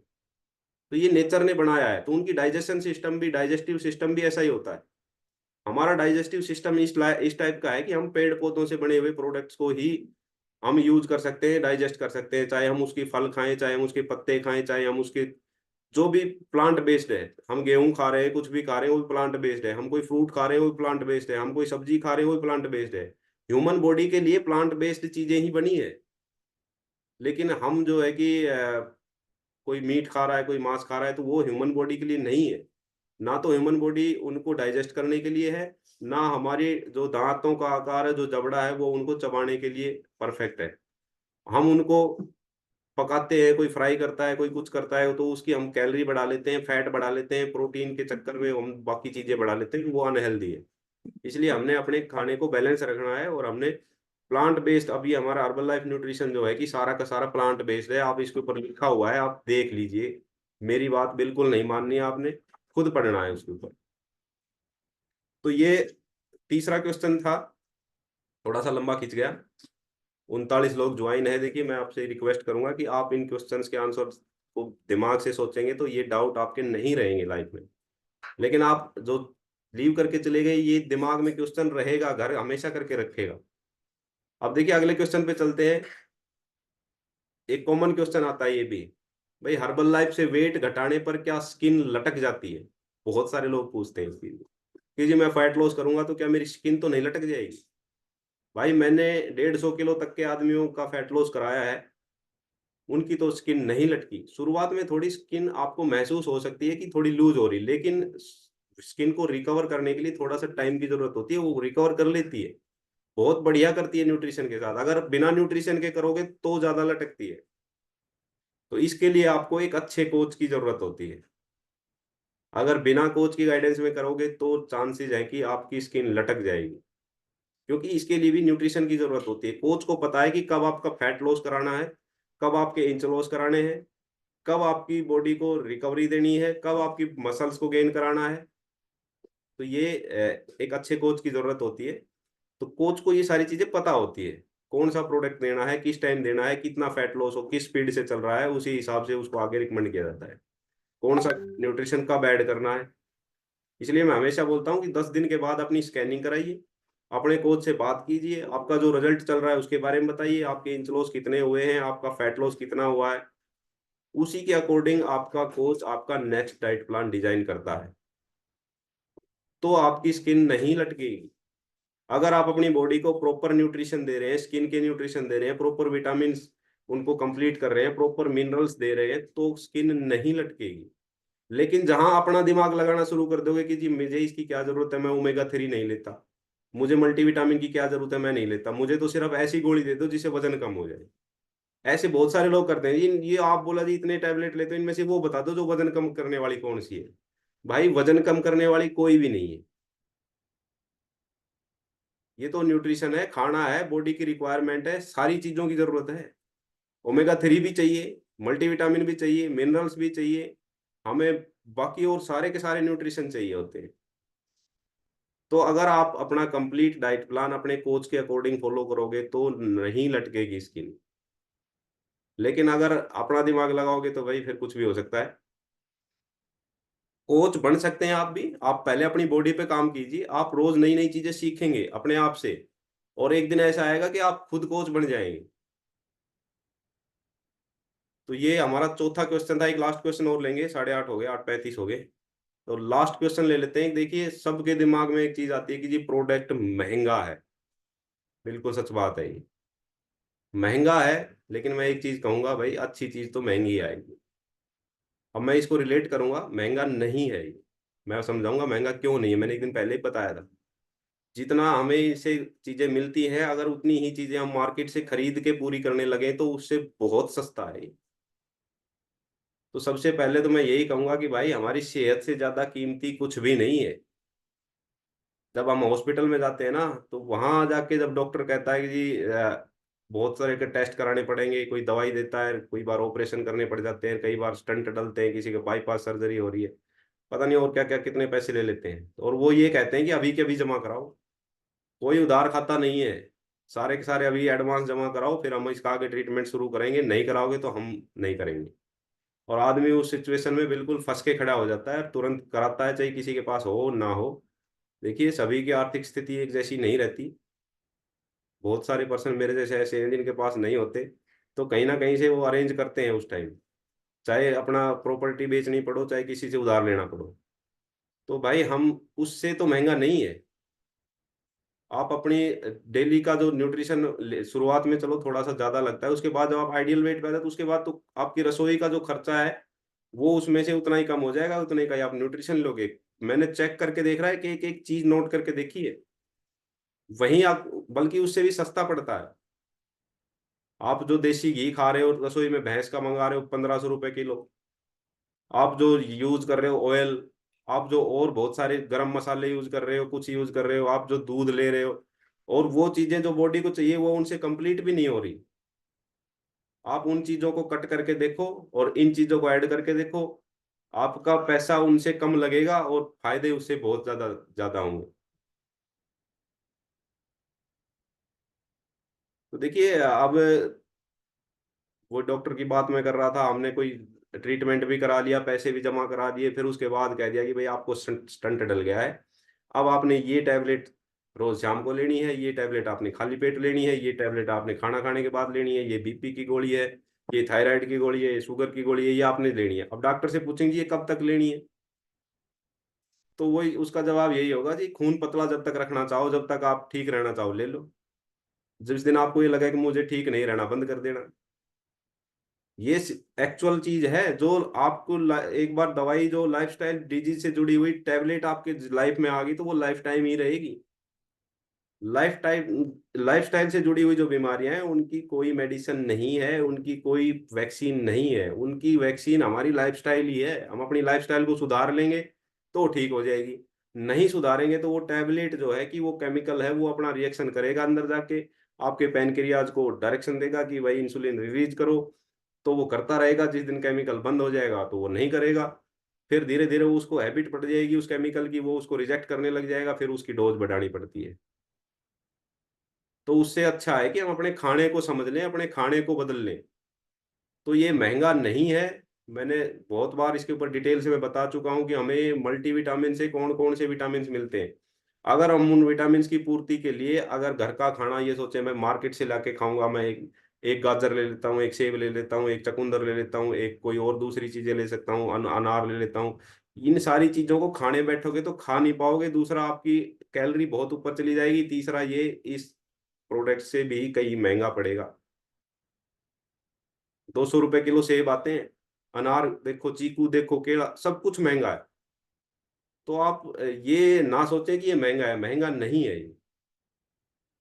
तो ये नेचर ने बनाया है, तो उनकी डाइजेस्टिव सिस्टम भी ऐसा ही होता है। हमारा डाइजेस्टिव सिस्टम इस टाइप का है कि हम पेड़-पौधों से बने हुए प्रोडक्ट्स को ही हम यूज़ कर सकते हैं, डाइजेस्ट कर सकते हैं, चाहे हम उसके फल खाएँ, चाहे हम उसके पत्ते खाएँ, चाहे हम उसके जो भी प्लांट बेस्ड है। हम गेहूँ खा रहे हैं, कुछ भी खा रहे हैं, वो भी प्लांट बेस्ड है। हम कोई फ्रूट खा रहे हैं, वो भी प्लांट बेस्ड है। हम कोई सब्ज़ी खा रहे हैं, वो भी प्लांट बेस्ड है। ह्यूमन बॉडी के लिए प्लांट बेस्ड चीज़ें ही बनी है। लेकिन हम जो है कि कोई मीट खा रहा है, कोई मांस खा रहा है, तो वो ह्यूमन बॉडी के लिए नहीं है। ना तो ह्यूमन बॉडी उनको डाइजेस्ट करने के लिए है, ना हमारे जो दाँतों का आकार है, जो जबड़ा है, वो उनको चबाने के लिए परफेक्ट है। हम उनको पकाते हैं, कोई फ्राई करता है, कोई कुछ करता है, तो उसकी हम कैलोरी बढ़ा लेते हैं, फैट बढ़ा लेते हैं, प्रोटीन के चक्कर में हम बाकी चीज़ें बढ़ा लेते हैं, वो अनहेल्दी है। इसलिए हमने अपने खाने को बैलेंस रखना है और हमने प्लांट बेस्ड, अभी हमारा हर्बल लाइफ न्यूट्रिशन जो है कि सारा का सारा प्लांट बेस्ड है। आप इसके ऊपर लिखा हुआ है, आप देख लीजिए। मेरी बात बिल्कुल नहीं माननी है आपने, खुद पढ़ना है उसके ऊपर। तो ये तीसरा क्वेश्चन था, थोड़ा सा लंबा खिंच गया। 39 लोग ज्वाइन है। देखिए, मैं आपसे रिक्वेस्ट करूंगा कि आप इन क्वेश्चंस के आंसर को दिमाग से सोचेंगे तो ये डाउट आपके नहीं रहेंगे लाइफ में। लेकिन आप जो लीव करके चले गए, ये दिमाग में क्वेश्चन रहेगा, घर हमेशा करके रखेगा। अब देखिए अगले क्वेश्चन पे चलते हैं। एक कॉमन क्वेश्चन आता है ये भी, भाई हर्बल लाइफ से वेट घटाने पर क्या स्किन लटक जाती है? बहुत सारे लोग पूछते हैं इस चीज कि जी मैं फैट लॉस करूंगा तो क्या मेरी स्किन तो नहीं लटक जाएगी? भाई मैंने 150 किलो तक के आदमियों का फैट लॉस कराया है, उनकी तो स्किन नहीं लटकी। शुरुआत में थोड़ी स्किन आपको महसूस हो सकती है कि थोड़ी लूज हो रही, लेकिन स्किन को रिकवर करने के लिए थोड़ा सा टाइम की जरूरत होती है, वो रिकवर कर लेती है। बहुत बढ़िया करती है न्यूट्रिशन के साथ। अगर बिना न्यूट्रिशन के करोगे तो ज्यादा लटकती है। तो इसके लिए आपको एक अच्छे कोच की जरूरत होती है। अगर बिना कोच की गाइडेंस में करोगे तो चांसेस है कि आपकी स्किन लटक जाएगी, क्योंकि इसके लिए भी न्यूट्रिशन की जरूरत होती है। कोच को पता है कि कब आपका फैट लॉस कराना है, कब आपके इंच लॉस कराने हैं, कब आपकी बॉडी को रिकवरी देनी है, कब आपकी मसल्स को गेन कराना है। तो ये एक अच्छे कोच की जरूरत होती है। तो कोच को ये सारी चीजें पता होती है, कौन सा प्रोडक्ट देना है, किस टाइम देना है, कितना फैट लॉस हो, किस स्पीड से चल रहा है, उसी हिसाब से उसको आगे रिकमेंड किया जाता है कौन सा न्यूट्रिशन कब ऐड करना है। इसलिए मैं हमेशा बोलता हूँ कि 10 दिन के बाद अपनी स्कैनिंग कराइए, अपने कोच से बात कीजिए, आपका जो रिजल्ट चल रहा है उसके बारे में बताइए, आपके इंच लॉस कितने हुए हैं, आपका फैट लॉस कितना हुआ है। उसी के अकॉर्डिंग आपका कोच आपका नेक्स्ट डाइट प्लान डिजाइन करता है, तो आपकी स्किन नहीं लटकेगी। अगर आप अपनी बॉडी को प्रॉपर न्यूट्रिशन दे रहे हैं, स्किन के न्यूट्रिशन दे रहे हैं, प्रॉपर विटामिन उनको कंप्लीट कर रहे हैं, प्रॉपर मिनरल्स दे रहे हैं, तो स्किन नहीं लटकेगी। लेकिन जहां अपना दिमाग लगाना शुरू कर दोगे कि जी मुझे इसकी क्या जरूरत है, मैं ओमेगा 3 नहीं लेता, मुझे मल्टीविटामिन की क्या जरूरत है, मैं नहीं लेता, मुझे तो सिर्फ ऐसी गोली दे दो जिससे वजन कम हो जाए। ऐसे बहुत सारे लोग करते हैं। ये आप बोला जी इतने टैबलेट लेते हो, इनमें से वो बता दो जो वजन कम करने वाली कौन सी है। भाई वजन कम करने वाली कोई भी नहीं है। ये तो न्यूट्रिशन है, खाना है, बॉडी की रिक्वायरमेंट है, सारी चीजों की जरूरत है। ओमेगा 3 भी चाहिए, मल्टीविटामिन भी चाहिए, मिनरल्स भी चाहिए हमें, बाकी और सारे के सारे न्यूट्रिशन चाहिए होते हैं। तो अगर आप अपना कंप्लीट डाइट प्लान अपने कोच के अकॉर्डिंग फॉलो करोगे तो नहीं लटकेगी स्किन। लेकिन अगर अपना दिमाग लगाओगे तो भाई फिर कुछ भी हो सकता है। कोच बन सकते हैं आप भी। आप पहले अपनी बॉडी पे काम कीजिए, आप रोज नई नई चीजें सीखेंगे अपने आप से, और एक दिन ऐसा आएगा कि आप खुद कोच बन जाएंगे। तो ये हमारा चौथा क्वेश्चन था। एक लास्ट क्वेश्चन और लेंगे, 8:30 हो गए, 8:35 हो गए। तो लास्ट क्वेश्चन ले लेते हैं। देखिए सबके दिमाग में एक चीज आती है कि जी प्रोडक्ट महंगा है। बिल्कुल सच बात है, ये महंगा है। लेकिन मैं एक चीज कहूंगा भाई, अच्छी चीज तो महंगी आएगी। अब मैं इसको रिलेट करूंगा, महंगा नहीं है ये। मैं समझाऊंगा महंगा क्यों नहीं है। मैंने एक दिन पहले ही बताया था, जितना हमें इसे चीजें मिलती हैं, अगर उतनी ही चीजें हम मार्केट से खरीद के पूरी करने लगे तो उससे बहुत सस्ता है ये। तो सबसे पहले तो मैं यही कहूंगा कि भाई हमारी सेहत से ज्यादा कीमती कुछ भी नहीं है। जब हम हॉस्पिटल में जाते हैं ना, तो वहां जाके जब डॉक्टर कहता है कि जी बहुत सारे के टेस्ट कराने पड़ेंगे, कोई दवाई देता है, कोई बार ऑपरेशन करने पड़ जाते हैं, कई बार स्टंट डलते हैं, किसी के बाईपास सर्जरी हो रही है, पता नहीं और क्या क्या कितने पैसे ले लेते हैं, और वो ये कहते हैं कि अभी के अभी जमा कराओ। कोई उधार खाता नहीं है, सारे के सारे अभी एडवांस जमा कराओ, फिर हम इसका आगे ट्रीटमेंट शुरू करेंगे, नहीं कराओगे तो हम नहीं करेंगे। और आदमी उस सिचुएशन में बिल्कुल फंस के खड़ा हो जाता है, तुरंत कराता है, चाहे किसी के पास हो ना हो। देखिए सभी की आर्थिक स्थिति एक जैसी नहीं रहती। बहुत सारे पर्सन मेरे जैसे ऐसे हैं जिनके पास नहीं होते, तो कहीं ना कहीं से वो अरेंज करते हैं उस टाइम, चाहे अपना प्रॉपर्टी बेचनी पड़ो, चाहे किसी से उधार लेना पड़ो। तो भाई हम उससे तो महंगा नहीं है। आप अपनी डेली का जो न्यूट्रिशन शुरुआत में चलो थोड़ा सा ज्यादा लगता है, उसके बाद जब आप आइडियल वेट पे आते हैं तो उसके बाद तो आपकी रसोई का जो खर्चा है वो उसमें से उतना ही कम हो जाएगा, उतने का ही आप न्यूट्रिशन लोगे। मैंने चेक करके देख रहा है कि एक एक चीज नोट करके देखी है, वहीं आप बल्कि उससे भी सस्ता पड़ता है। आप जो देसी घी खा रहे हो रसोई में, भैंस का मंगा रहे हो 1500 रुपए किलो, आप जो यूज कर रहे हो ऑयल, आप जो और बहुत सारे गरम मसाले यूज कर रहे हो, कुछ यूज कर रहे हो, आप जो दूध ले रहे हो, और वो चीजें जो बॉडी को चाहिए वो उनसे कंप्लीट भी नहीं हो रही। आप उन चीजों को कट करके देखो और इन चीजों को ऐड करके देखो, आपका पैसा उनसे कम लगेगा और फायदे उससे बहुत ज्यादा ज्यादा होंगे। तो देखिए अब वो डॉक्टर की बात मैं कर रहा था, हमने कोई ट्रीटमेंट भी करा लिया, पैसे भी जमा करा दिए, फिर उसके बाद कह दिया कि भाई आपको स्टंट डल गया है, अब आपने ये टैबलेट रोज शाम को लेनी है, ये टैबलेट आपने खाली पेट लेनी है, ये टैबलेट आपने खाना खाने के बाद लेनी है, ये बीपी की गोली है, ये थायराइड की गोली है, ये शुगर की गोली है, ये आपने लेनी है। अब डॉक्टर से पूछेंगे ये कब तक लेनी है, तो वही उसका जवाब यही होगा जी, खून पतला जब तक रखना चाहो, जब तक आप ठीक रहना चाहो ले लो, जिस दिन आपको ये लगे कि मुझे ठीक नहीं रहना, बंद कर देना। ये एक्चुअल चीज है जो आपको एक बार दवाई जो लाइफस्टाइल डिजीज से जुड़ी हुई टैबलेट आपके लाइफ में आ गई तो वो लाइफ टाइम ही रहेगी। लाइफस्टाइल से जुड़ी हुई जो बीमारियां हैं उनकी कोई मेडिसिन नहीं है, उनकी कोई वैक्सीन नहीं है, उनकी वैक्सीन हमारी लाइफस्टाइल ही है। हम अपनी लाइफस्टाइल को सुधार लेंगे तो ठीक हो जाएगी, नहीं सुधारेंगे तो वो टैबलेट जो है कि वो केमिकल है, वो अपना रिएक्शन करेगा अंदर जाके, आपके पैनक्रियाज को डायरेक्शन देगा कि भाई इंसुलिन रिलीज करो, तो वो करता रहेगा। जिस दिन केमिकल बंद हो जाएगा तो वो नहीं करेगा, फिर धीरे धीरे वो उसको हैबिट पड़ जाएगी उस केमिकल की, वो उसको रिजेक्ट करने लग जाएगा, फिर उसकी डोज बढ़ानी पड़ती है। तो उससे अच्छा है कि हम अपने खाने को समझ लें, अपने खाने को बदल लें। तो ये महंगा नहीं है, मैंने बहुत बार इसके ऊपर डिटेल से मैं बता चुका हूं कि हमें मल्टीविटामिन से कौन कौन से विटामिन मिलते हैं। अगर हम उन विटामिन की पूर्ति के लिए अगर घर का खाना ये सोचे मैं मार्केट से लाके खाऊंगा, मैं एक एक गाजर ले लेता हूँ, एक सेब ले लेता हूँ, एक चकुंदर ले लेता हूँ, एक कोई और दूसरी चीजें ले सकता हूँ, अनार ले लेता हूँ, इन सारी चीजों को खाने बैठोगे तो खा नहीं पाओगे। दूसरा आपकी कैलोरी बहुत ऊपर चली जाएगी, तीसरा ये इस प्रोडक्ट से भी कहीं महंगा पड़ेगा। 200 रुपए किलो सेब आते हैं, अनार देखो, चीकू देखो, केला, सब कुछ महंगा है। तो आप ये ना सोचें कि ये महंगा है, महंगा नहीं है ये।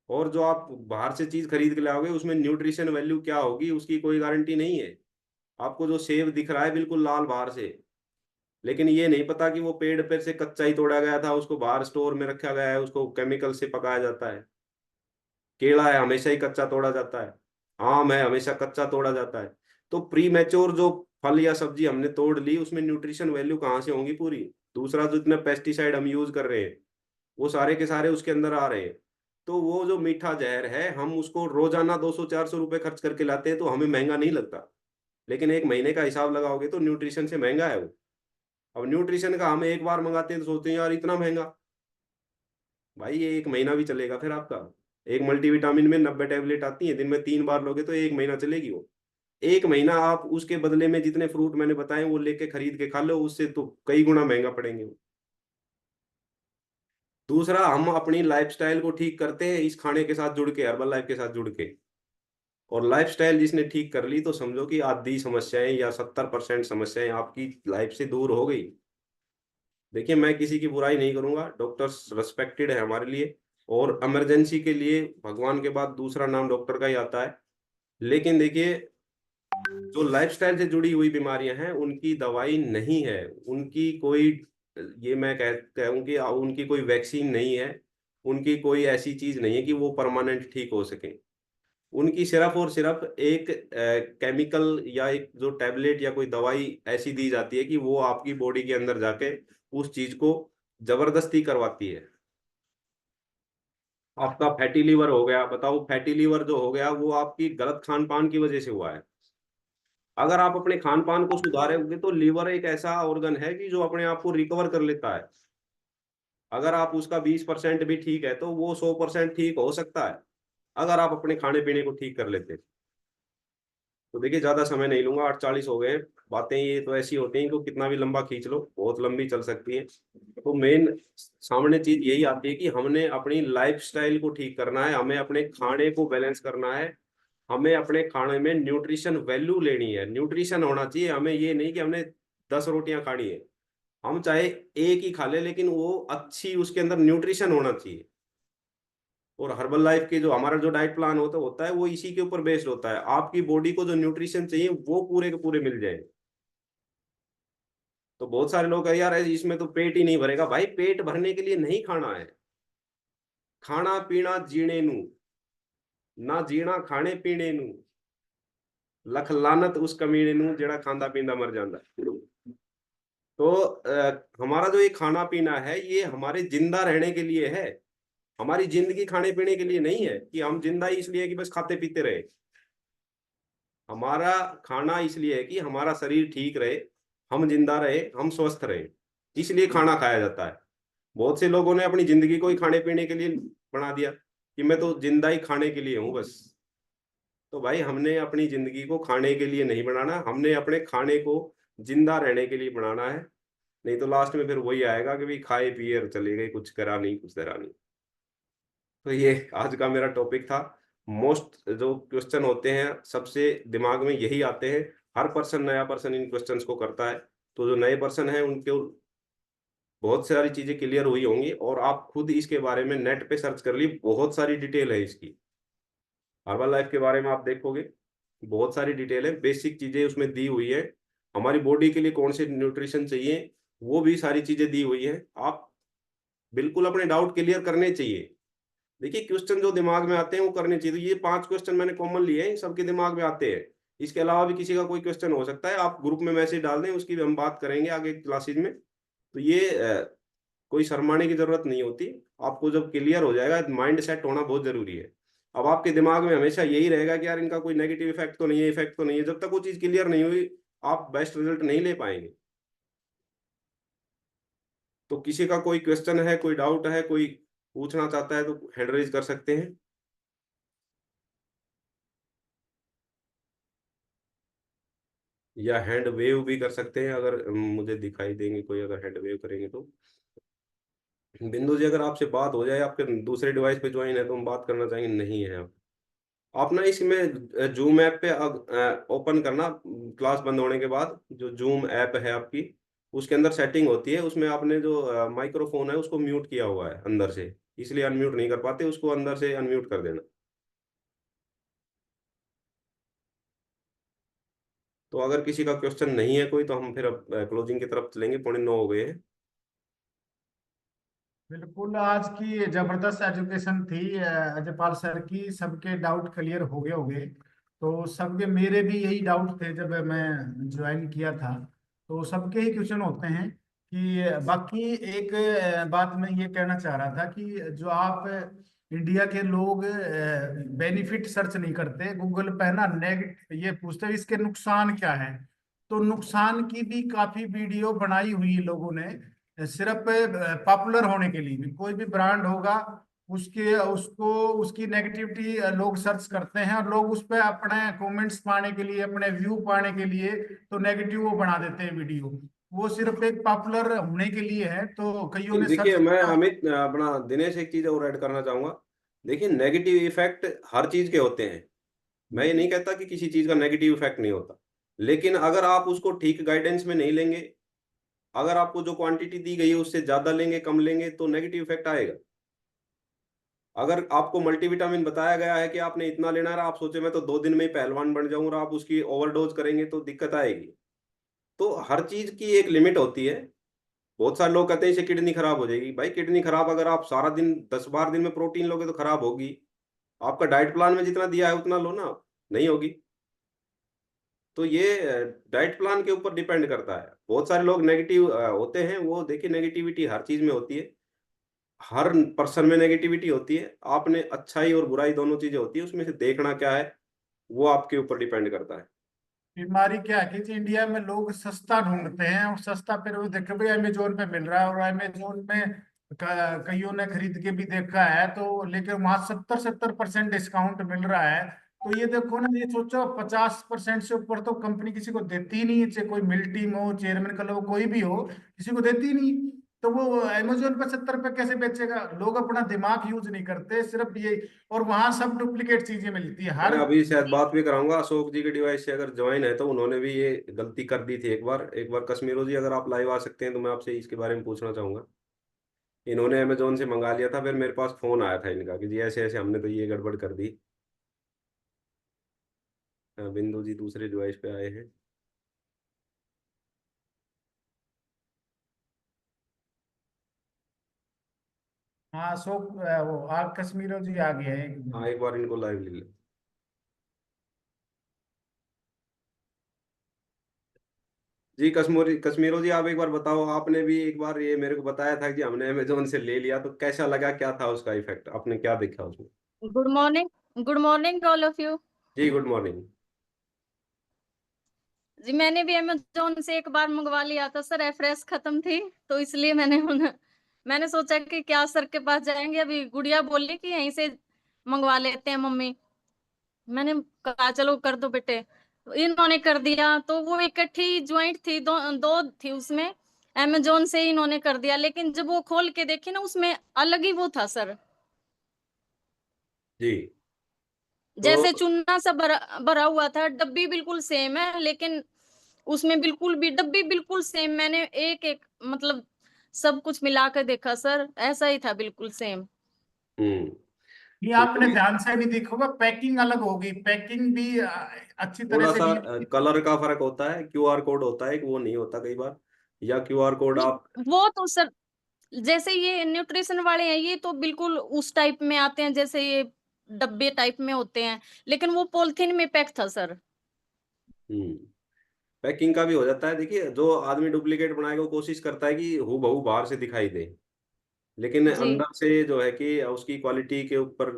और जो आप बाहर से चीज खरीद के लाओगे उसमें न्यूट्रिशन वैल्यू क्या होगी उसकी कोई गारंटी नहीं है। आपको जो सेब दिख रहा है बिल्कुल लाल बाहर से, लेकिन ये नहीं पता कि वो पेड़ पर से कच्चा ही तोड़ा गया था, उसको बाहर स्टोर में रखा गया है, उसको केमिकल से पकाया जाता है। केला है हमेशा ही कच्चा तोड़ा जाता है, आम है हमेशा कच्चा तोड़ा जाता है। तो प्री मैच्योर जो फल या सब्जी हमने तोड़ ली उसमें न्यूट्रिशन वैल्यू कहाँ से होंगी पूरी। दूसरा जो इतने पेस्टिसाइड हम यूज कर रहे हैं वो सारे के सारे उसके अंदर आ रहे हैं। तो वो जो मीठा जहर है हम उसको रोजाना 200-400 रुपए खर्च करके लाते हैं तो हमें महंगा नहीं लगता, लेकिन एक महीने का हिसाब लगाओगे तो न्यूट्रिशन से महंगा है वो। अब न्यूट्रिशन का हम एक बार मंगाते हैं तो सोचते हैं यार इतना महंगा, भाई ये एक महीना भी चलेगा फिर आपका। एक मल्टीविटामिन में 90 टैबलेट आती है, दिन में 3 बार लोगे तो एक महीना चलेगी वो। एक महीना आप उसके बदले में जितने फ्रूट मैंने बताए वो लेके खरीद के खा लो, उससे तो कई गुना महंगा पड़ेंगे वो। दूसरा हम अपनी लाइफस्टाइल को ठीक करते हैं इस खाने के साथ जुड़ के, हर्बल लाइफ के साथ जुड़ के। और लाइफस्टाइल जिसने ठीक कर ली तो समझो कि आधी समस्याएं या 70% समस्याएं आपकी लाइफ से दूर हो गई। देखिए मैं किसी की बुराई नहीं करूंगा, डॉक्टर्स रेस्पेक्टेड है हमारे लिए, और इमरजेंसी के लिए भगवान के बाद दूसरा नाम डॉक्टर का ही आता है। लेकिन देखिए जो लाइफस्टाइल से जुड़ी हुई बीमारियां हैं उनकी दवाई नहीं है, उनकी कोई, ये मैं कहूँ कि उनकी कोई वैक्सीन नहीं है, उनकी कोई ऐसी चीज नहीं है कि वो परमानेंट ठीक हो सके। उनकी सिर्फ और सिर्फ एक केमिकल या एक जो टैबलेट या कोई दवाई ऐसी दी जाती है कि वो आपकी बॉडी के अंदर जाके उस चीज को जबरदस्ती करवाती है। आपका फैटी लीवर हो गया, बताओ फैटी लीवर जो हो गया वो आपकी गलत खान पान की वजह से हुआ है। अगर आप अपने खान पान को सुधारोगे तो लीवर एक ऐसा ऑर्गन है कि जो अपने आप को रिकवर कर लेता है। अगर आप उसका 20% भी ठीक है तो वो 100% ठीक हो सकता है, अगर आप अपने खाने पीने को ठीक कर लेते। तो देखिए ज्यादा समय नहीं लूंगा, 8:40 हो गए हैं। बातें ये तो ऐसी होती हैं कि कितना भी लंबा खींच लो बहुत लंबी चल सकती है। तो मेन सामने चीज यही आती है कि हमने अपनी लाइफस्टाइल को ठीक करना है, हमें अपने खाने को बैलेंस करना है, हमें अपने खाने में न्यूट्रिशन वैल्यू लेनी है, न्यूट्रिशन होना चाहिए हमें, ये नहीं कि हमने 10 रोटियां खानी है। हम चाहे एक ही खा ले लेकिन वो अच्छी उसके अंदर न्यूट्रिशन होना चाहिए। और हर्बल लाइफ के जो हमारा जो डाइट प्लान होता होता है वो इसी के ऊपर बेस्ड होता है, आपकी बॉडी को जो न्यूट्रिशन चाहिए वो पूरे के पूरे मिल जाए। तो बहुत सारे लोग कहे यार इसमें तो पेट ही नहीं भरेगा, भाई पेट भरने के लिए नहीं खाना है, खाना पीना जीने नू, ना जीना खाने पीने नू, लख लानत उस कमीने नू जेड़ा खांदा पींदा मर जांदा है। तो हमारा जो ये खाना पीना है ये हमारे जिंदा रहने के लिए है। हमारी जिंदगी खाने पीने के लिए नहीं है कि हम जिंदा ही इसलिए कि बस खाते पीते रहे। हमारा खाना इसलिए है कि हमारा शरीर ठीक रहे, हम जिंदा रहे, हम स्वस्थ रहे, इसलिए खाना खाया जाता है। बहुत से लोगों ने अपनी जिंदगी को ही खाने पीने के लिए बना दिया कि मैं तो जिंदा ही खाने के लिए हूं बस। तो भाई हमने अपनी जिंदगी को खाने के लिए नहीं बनाना, हमने अपने खाने को जिंदा रहने के लिए बनाना है। नहीं तो लास्ट में फिर वही आएगा कि भाई खाए पिए और चले गए, कुछ करा नहीं, कुछ करा नहीं। तो ये आज का मेरा टॉपिक था। मोस्ट जो क्वेश्चन होते हैं सबसे दिमाग में यही आते हैं। हर पर्सन, नया पर्सन इन क्वेश्चंस को करता है। तो जो नए पर्सन है उनके बहुत सारी चीजें क्लियर हुई होंगी, और आप खुद इसके बारे में नेट पे सर्च कर ली, बहुत सारी डिटेल है इसकी। हर्बल लाइफ के बारे में आप देखोगे बहुत सारी डिटेल है, बेसिक चीजें उसमें दी हुई है। हमारी बॉडी के लिए कौन से न्यूट्रिशन चाहिए वो भी सारी चीजें दी हुई है। आप बिल्कुल अपने डाउट क्लियर करने चाहिए। देखिए क्वेश्चन जो दिमाग में आते हैं वो करने चाहिए। तो ये 5 क्वेश्चन मैंने कॉमन लिए हैं, सबके दिमाग में आते हैं। इसके अलावा भी किसी का कोई क्वेश्चन हो सकता है, आप ग्रुप में मैसेज डाल दें, उसकी भी हम बात करेंगे आगे क्लासेज में। तो ये कोई शर्माने की जरूरत नहीं होती। आपको जब क्लियर हो जाएगा, माइंड सेट होना बहुत जरूरी है। अब आपके दिमाग में हमेशा यही रहेगा कि यार इनका कोई नेगेटिव इफेक्ट तो नहीं है, इफेक्ट तो नहीं है। जब तक वो चीज क्लियर नहीं हुई आप बेस्ट रिजल्ट नहीं ले पाएंगे। तो किसी का कोई क्वेश्चन है, कोई डाउट है, कोई पूछना चाहता है तो हैंड रेज कर सकते हैं। या हैंड वेव भी कर सकते हैं, अगर मुझे दिखाई देंगे कोई अगर हैंड वेव करेंगे तो। बिंदु जी अगर आपसे बात हो जाए, आपके दूसरे डिवाइस पे ज्वाइन है तो हम बात करना चाहेंगे। नहीं है आप ना इसमें जूम ऐप पे ओपन करना, क्लास बंद होने के बाद जो जूम ऐप है आपकी, उसके अंदर सेटिंग होती है, उसमें आपने जो माइक्रोफोन है उसको म्यूट किया हुआ है अंदर से, इसलिए अनम्यूट नहीं कर पाते, उसको अंदर से अनम्यूट कर देना। तो अगर किसी का क्वेश्चन नहीं है कोई, तो हम फिर अब क्लोजिंग की तरफ चलेंगे, 9:15 हो गए हैं। बिल्कुल, आज की जबरदस्त एजुकेशन थी अजयपाल सर की। सबके डाउट क्लियर हो गए होंगे। तो सबके, मेरे भी यही डाउट थे जब मैं ज्वाइन किया था। तो सबके ही क्वेश्चन होते हैं कि बाकी एक बात मैं ये कहना चाह रहा था कि जो आप इंडिया के लोग बेनिफिट सर्च नहीं करते गूगल पे, है ना, नेगेटिव ये पूछते हैं इसके नुकसान क्या है। तो नुकसान की भी काफी वीडियो बनाई हुई लोगों ने, सिर्फ पॉपुलर होने के लिए। भी कोई भी ब्रांड होगा, उसके उसको उसकी नेगेटिविटी लोग सर्च करते हैं, और लोग उस पर अपने कमेंट्स पाने के लिए, अपने व्यू पाने के लिए तो नेगेटिव वो बना देते हैं वीडियो। वो सिर्फ एक पॉपुलर होने के लिए है, तो कईयों नहीं, ने देखिए सर्च मैं किया। अमित अपना दिनेश एक चीज और ऐड करना चाहूंगा। देखिए नेगेटिव इफेक्ट हर चीज के होते हैं। मैं ये नहीं कहता कि किसी चीज का नेगेटिव इफेक्ट नहीं होता, लेकिन अगर आप उसको ठीक गाइडेंस में नहीं लेंगे, अगर आपको जो क्वांटिटी दी गई है उससे ज्यादा लेंगे, कम लेंगे, तो नेगेटिव इफेक्ट आएगा। अगर आपको मल्टीविटामिन बताया गया है कि आपने इतना लेना है, आप सोचे मैं तो 2 दिन में ही पहलवान बन जाऊं, और आप उसकी ओवरडोज करेंगे तो दिक्कत आएगी। तो हर चीज की एक लिमिट होती है। बहुत सारे लोग कहते हैं इससे किडनी खराब हो जाएगी। भाई किडनी खराब, अगर आप सारा दिन 10 बार दिन में प्रोटीन लोगे तो खराब होगी। आपका डाइट प्लान में जितना दिया है उतना लो ना, नहीं होगी। तो ये डाइट प्लान के ऊपर डिपेंड करता है। बहुत सारे लोग नेगेटिव होते हैं, वो देखिए नेगेटिविटी हर चीज में होती है, हर पर्सन में नेगेटिविटी होती है। आपने अच्छाई और बुराई दोनों चीजें होती है, उसमें से देखना क्या है वो आपके ऊपर डिपेंड करता है। बीमारी क्या है कि इंडिया में लोग सस्ता ढूंढते हैं, और सस्ता फिर वो देखे भाई अमेजोन पे मिल रहा है, और अमेजोन में कईयों ने खरीद के भी देखा है। तो लेकिन वहां 70-70% डिस्काउंट मिल रहा है। तो ये देखो ना, ये सोचो 50% से ऊपर तो कंपनी किसी को देती ही नहीं है, चाहे कोई मिल टीम हो, चेयरमैन क्लब हो, कोई भी हो, किसी को देती ही नहीं। तो वो अमेजोन पे 70 पे कैसे बेचेगा? लोग अपना दिमाग यूज नहीं करते, सिर्फ ये। और वहां सब डुप्लीकेट चीजें मिलती है मैं हर। अभी शायद बात भी कराऊंगा अशोक जी के डिवाइस से, अगर ज्वाइन है तो उन्होंने भी ये गलती कर दी थी एक बार। एक बार कश्मीरो जी अगर आप लाइव आ सकते हैं तो मैं आपसे इसके बारे में पूछना चाहूंगा। इन्होंने अमेजोन से मंगा लिया था, फिर मेरे पास फोन आया था इनका कि जी ऐसे ऐसे हमने तो ये गड़बड़ कर दी। बिंदु जी दूसरे डिवाइस पे आए हैं। हाँ, वो आग कश्मीरो जी आ गए हैं एक हाँ, मिनट। एक बार इनको लाइव ले ले। जी कश्मीरी कश्मीरो जी, आप एक बार बताओ, आपने भी एक बार ये मेरे को बताया था कि हमने अमेजोन से ले लिया, तो कैसा लगा, क्या था उसका इफेक्ट, आपने क्या देखा उसमें? Good morning all of you. जी गुड मॉर्निंग। जी मैंने भी अमेजोन से एक बार मंगवा लिया था सर, एफ्रेश खत्म थी, तो इसलिए मैंने सोचा कि क्या सर के पास जाएंगे, अभी गुड़िया बोली कि यहीं से मंगवा लेते हैं मम्मी। मैंने कहा चलो कर दो बेटे, तो इन्होंने कर दिया, तो वो इकट्ठी ज्वाइंट थी, दो दो थी उसमें, अमेजोन से ही इन्होंने कर दिया, लेकिन जब वो खोल के देखी ना, उसमें अलग ही वो था सर, जी तो जैसे चूना सा भरा भरा हुआ था। डब्बी बिल्कुल सेम है, लेकिन उसमें बिल्कुल भी डब्बी बिल्कुल सेम, मैंने एक एक मतलब सब कुछ मिला कर देखा सर, ऐसा ही था बिल्कुल सेम। ये तो आपने ध्यान से भी देखा होगा, पैकिंग अलग होगी, पैकिंग भी अच्छी तरह थोड़ा से सा नहीं। कलर का फर्क होता है, क्यूआर कोड होता है कि वो नहीं होता कई बार, या क्यूआर कोड नहीं, आप। वो तो सर जैसे ये न्यूट्रिशन वाले हैं, ये तो बिल्कुल उस टाइप में आते हैं जैसे ये डब्बे टाइप में होते हैं, लेकिन वो पॉलिथीन में पैक था सर। हम्म पैकिंग का भी हो जाता है। देखिए, जो आदमी डुप्लीकेट बनाएगा वो कोशिश करता है कि हूबहू बाहर से दिखाई दे, लेकिन जी। अंदर से जो है कि उसकी क्वालिटी के ऊपर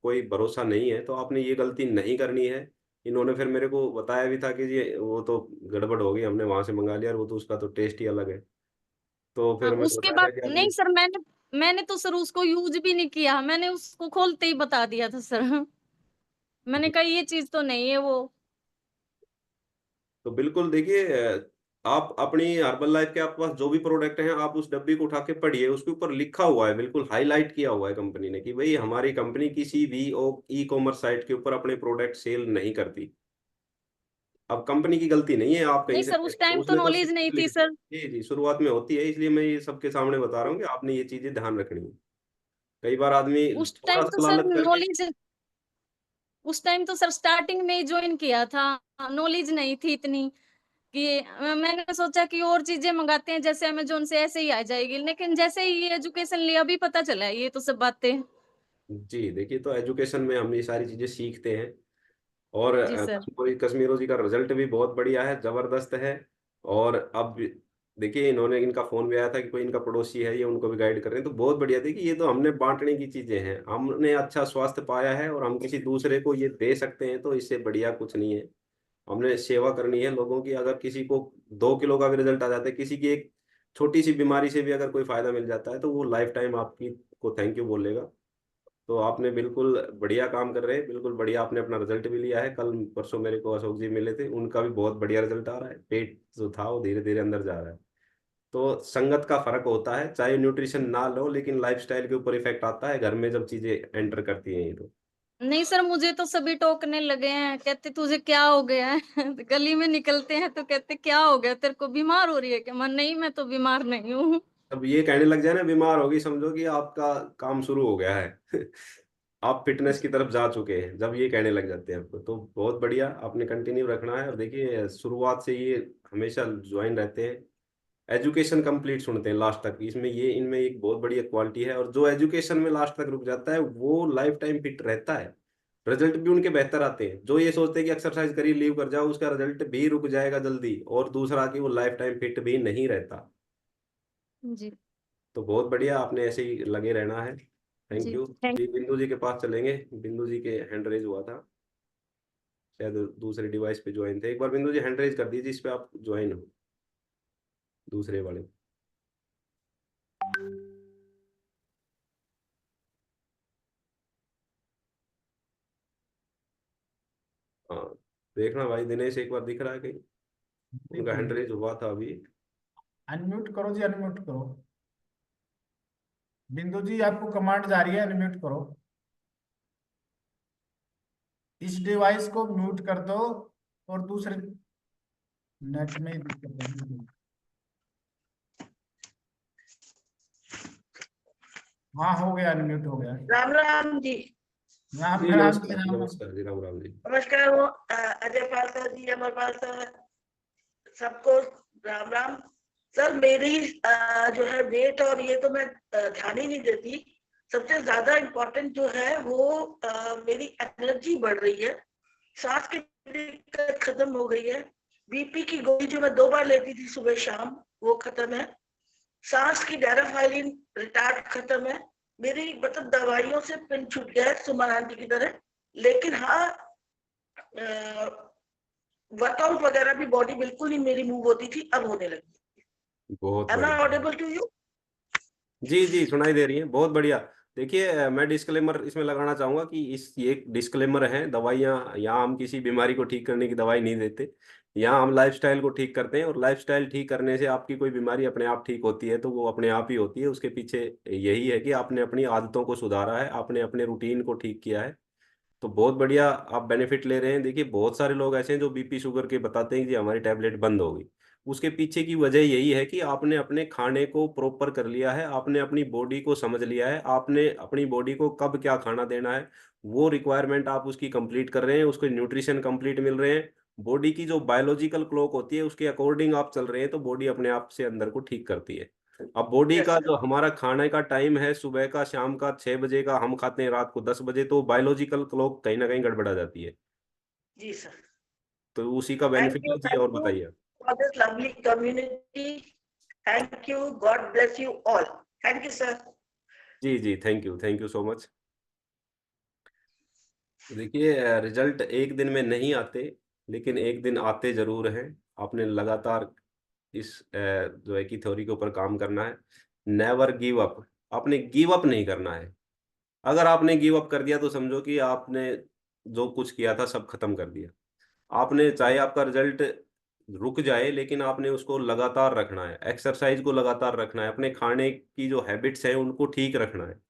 कोई भरोसा नहीं है, तो आपने ये गलती नहीं करनी है। इन्होंने फिर मेरे को बताया भी था कि ये वो तो गड़बड़ हो गई, हमने वहां से मंगा लिया और वो तो उसका तो टेस्ट ही अलग है। तो फिर मैंने उसके बताया था बाद कि नहीं आपने। सर, मैंने तो सर उसको यूज भी नहीं किया, मैंने उसको खोलते ही बता दिया था सर। मैंने कहा ये चीज तो नहीं है वो। तो बिल्कुल देखिए, आप अपनी हर्बल लाइफ के पास जो भी प्रोडक्ट हैं, आप उस डब्बी को उठा के पढ़िए, उसके ऊपर लिखा हुआ है, बिल्कुल हाईलाइट किया हुआ है कंपनी ने कि भाई हमारी कंपनी किसी भी ई कॉमर्स साइट के ऊपर अपने प्रोडक्ट सेल नहीं करती। अब कंपनी की गलती नहीं है, आप कहीं नहीं से सर, उस तो टाइम तो उसने तो नॉलेज सिर्फ नहीं लिख थी दिया। सर। जी जी, शुरुआत में होती है, इसलिए मैं ये सबके सामने बता रहा हूँ कि आपने ये चीजें ध्यान रखनी है। कई बार आदमी उस थोड़ा टाइम तो सा सर लालच करके। नॉलेज, उस टाइम तो सर स्टार्टिंग में ही ज्वाइन किया था, नॉलेज नहीं थी इतनी कि मैंने सोचा कि और चीजें मंगाते हैं जैसे अमेजोन से, ऐसे ही आ जाएगी, लेकिन जैसे ही ये एजुकेशन लिया अभी पता चला है ये तो सब बातें। जी देखिए, तो एजुकेशन में हम ये सारी चीजें सीखते हैं। और जी सर। कश्मीरों जी का रिजल्ट भी बहुत बढ़िया है, जबरदस्त है। और अब देखिए, इन्होंने, इनका फोन भी आया था कि कोई इनका पड़ोसी है, ये उनको भी गाइड कर रहे हैं, तो बहुत बढ़िया। देखिए, ये तो हमने बांटने की चीजें हैं, हमने अच्छा स्वास्थ्य पाया है और हम किसी दूसरे को ये दे सकते हैं, तो इससे बढ़िया कुछ नहीं है। हमने सेवा करनी है लोगों की। अगर किसी को 2 किलो का भी रिजल्ट आ जाता है, किसी की एक छोटी सी बीमारी से भी अगर कोई फायदा मिल जाता है, तो वो लाइफ टाइम आपकी को थैंक यू बोलेगा। तो आपने बिल्कुल बढ़िया काम कर रहे हैं, बिल्कुल बढ़िया। आपने अपना रिजल्ट भी लिया है, कल परसों मेरे को अशोक जी मिले थे, उनका भी बहुत बढ़िया रिजल्ट आ रहा है, पेट जो था वो धीरे धीरे अंदर जा रहा है। तो संगत का फर्क होता है, चाहे न्यूट्रिशन ना लो, लेकिन लाइफस्टाइल के ऊपर इफेक्ट आता है घर में जब चीजें एंटर करती हैं ये तो। नहीं सर, मुझे तो सभी टोकने लगे हैं, कहते तुझे क्या हो गया है। गली में निकलते हैं तो कहते क्या हो गया तेरे को, बीमार हो रही है क्या? मन नहीं, मैं तो बीमार नहीं हूँ। अब ये कहने लग जाए ना बीमार होगी, समझो कि आपका काम शुरू हो गया है। आप फिटनेस की तरफ जा चुके हैं जब ये कहने लग जाते हैं आपको, तो बहुत बढ़िया, आपने कंटिन्यू रखना है। और देखिए, शुरुआत से ये हमेशा ज्वाइन रहते हैं, एजुकेशन कंप्लीट सुनते हैं लास्ट तक, इसमें ये इनमें एक बहुत बढ़िया क्वालिटी है। और जो एजुकेशन में लास्ट तक रुक जाता है वो लाइफ टाइम फिट रहता है, रिजल्ट भी उनके बेहतर आते हैं। जो ये सोचते हैं कि एक्सरसाइज करिए लीव कर जाओ, उसका रिजल्ट भी रुक जाएगा जल्दी, और दूसरा कि वो लाइफ टाइम फिट भी नहीं रहता। जी। तो बहुत बढ़िया, आपने ऐसे ही लगे रहना है। थैंक जी यू थैंक। जी। बिंदु जी के पास चलेंगे, बिंदु जी के हैंड रेज हुआ था, शायद दूसरे डिवाइस पे ज्वाइन थे। एक बार बिंदु जी हैंड रेज कर दीजिए, जिस पे आप ज्वाइन हो, दूसरे वाले। हाँ, देखना भाई, दिनेश एक बार दिख रहा है कहीं, उनका हैंड रेज हुआ था अभी। अनम्यूट करो जी, अनम्यूट करो। बिंदु जी, आपको कमांड जा रही है, अनम्यूट करो। इस डिवाइस को म्यूट कर दो और दूसरे नेट में ही दिक्कत है। हाँ, हो गया, अनम्यूट हो गया। राम राम जी। राम जी राम जी, नमस्कार, राम राम। नमस्कार जी, राम राम जी। नमस्कार वो अजय पाल सर जी, अमरपाल सर, सबको राम राम। सर मेरी जो है वेट और ये तो मैं ध्यान ही नहीं देती, सबसे ज्यादा इम्पोर्टेंट जो है वो मेरी एनर्जी बढ़ रही है, सांस की दिक्कत खत्म हो गई है, बीपी की गोली जो मैं 2 बार लेती थी सुबह शाम वो खत्म है, सांस की डायराफाइलिन रिटार्ड खत्म है, मेरी मतलब दवाइयों से पिन छूट गया है सुमन आंटी की तरह। लेकिन हाँ, वर्कआउट वगैरह भी बॉडी बिल्कुल नहीं मेरी मूव होती थी, अब होने लगी। बहुत एम आई बढ़िया। Audible to you? जी जी, सुनाई दे रही है, बहुत बढ़िया। देखिए मैं डिस्क्लेमर इसमें लगाना चाहूंगा कि इस ये एक डिस्क्लेमर है, दवाइयाँ यहाँ हम किसी बीमारी को ठीक करने की दवाई नहीं देते। यहाँ हम लाइफस्टाइल को ठीक करते हैं, और लाइफस्टाइल ठीक करने से आपकी कोई बीमारी अपने आप ठीक होती है तो वो अपने आप ही होती है। उसके पीछे यही है कि आपने अपनी आदतों को सुधारा है, आपने अपने रूटीन को ठीक किया है, तो बहुत बढ़िया आप बेनिफिट ले रहे हैं। देखिए बहुत सारे लोग ऐसे हैं जो बीपी शुगर के बताते हैं कि हमारी टैबलेट बंद हो गई। उसके पीछे की वजह यही है कि आपने अपने खाने को प्रॉपर कर लिया है, आपने अपनी बॉडी को समझ लिया है, आपने अपनी बॉडी को कब क्या खाना देना है वो रिक्वायरमेंट आप उसकी कंप्लीट कर रहे हैं, उसके न्यूट्रिशन कंप्लीट मिल रहे हैं। बॉडी की जो बायोलॉजिकल क्लॉक होती है उसके अकॉर्डिंग आप चल रहे हैं, तो बॉडी अपने आप से अंदर को ठीक करती है। अब बॉडी यस का सर। जो हमारा खाने का टाइम है, सुबह का शाम का 6 बजे का, हम खाते हैं रात को 10 बजे, तो बायोलॉजिकल क्लॉक कहीं ना कहीं गड़बड़ा जाती है। जी सर। तो उसी का बेनिफिट है जी। थैंक और यू बताइए। For this lovely community. Thank you, god bless you all. Thank you sir. जी जी, थैंक यू सो मच। देखिए रिजल्ट एक दिन में नहीं आते, लेकिन एक दिन आते जरूर हैं। आपने लगातार इस जो है कि थ्योरी के ऊपर काम करना है। Never give up. आपने गिव अप नहीं करना है। अगर आपने गिव अप कर दिया तो समझो कि आपने जो कुछ किया था सब खत्म कर दिया। आपने चाहे आपका रिजल्ट रुक जाए, लेकिन आपने उसको लगातार रखना है, एक्सरसाइज को लगातार रखना है, अपने खाने की जो हैबिट्स हैं उनको ठीक रखना है।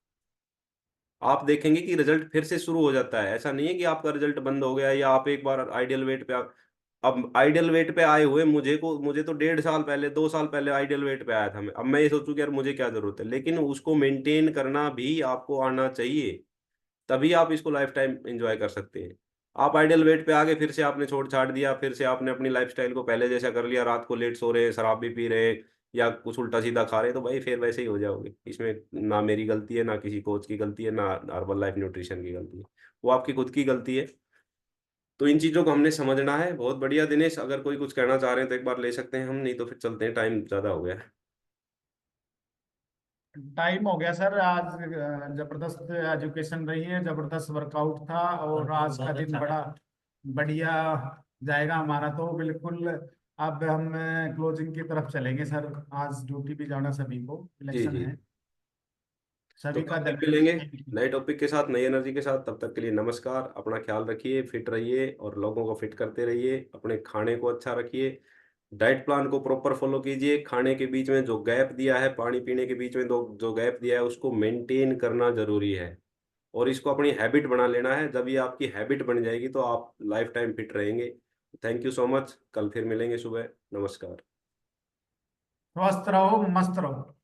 आप देखेंगे कि रिजल्ट फिर से शुरू हो जाता है। ऐसा नहीं है कि आपका रिजल्ट बंद हो गया या आप एक बार आइडियल वेट पे अब आइडियल वेट पे आए हुए मुझे तो 1.5 साल पहले 2 साल पहले आइडियल वेट पे आया था मैं। अब मैं ये सोचूं कि यार मुझे क्या जरूरत है, लेकिन उसको मेंटेन करना भी आपको आना चाहिए, तभी आप इसको लाइफ टाइम एंजॉय कर सकते हैं। आप आइडियल वेट पे आगे फिर से आपने छोड़ छाड़ दिया, फिर से आपने अपनी लाइफस्टाइल को पहले जैसा कर लिया, रात को लेट सो रहे हैं, शराब भी पी रहे हैं, या कुछ उल्टा सीधा खा रहे हैं, तो भाई फिर वैसे ही हो जाओगे। इसमें ना मेरी गलती है, ना किसी कोच की गलती है, ना हर्बल लाइफ न्यूट्रिशन की गलती है, वो आपकी खुद की गलती है। तो इन चीज़ों को हमने समझना है। बहुत बढ़िया दिनेश, अगर कोई कुछ कहना चाह रहे हैं तो एक बार ले सकते हैं हम, नहीं तो फिर चलते हैं, टाइम ज़्यादा हो गया है। टाइम हो गया सर। आज जबरदस्त एजुकेशन रही है, जबरदस्त वर्कआउट था, और आज का दिन बड़ा बढ़िया जाएगा हमारा। तो बिल्कुल अब हम क्लोजिंग की तरफ चलेंगे सर। आज ड्यूटी भी जाना, सभी को जी इलेक्शन जी। है। तो सभी का कल फिर मिलेंगे धन्यवाद। नए टॉपिक के साथ, नई एनर्जी के साथ। तब तक के लिए नमस्कार। अपना ख्याल रखिए, फिट रहिए और लोगों को फिट करते रहिए। अपने खाने को अच्छा रखिए, डाइट प्लान को प्रॉपर फॉलो कीजिए। खाने के बीच में जो गैप दिया है, पानी पीने के बीच में दो जो गैप दिया है, उसको मेंटेन करना जरूरी है, और इसको अपनी हैबिट बना लेना है। जब ये आपकी हैबिट बन जाएगी तो आप लाइफ टाइम फिट रहेंगे। Thank you so much. कल फिर मिलेंगे सुबह। नमस्कार। स्वस्थ रहो, मस्त रहो।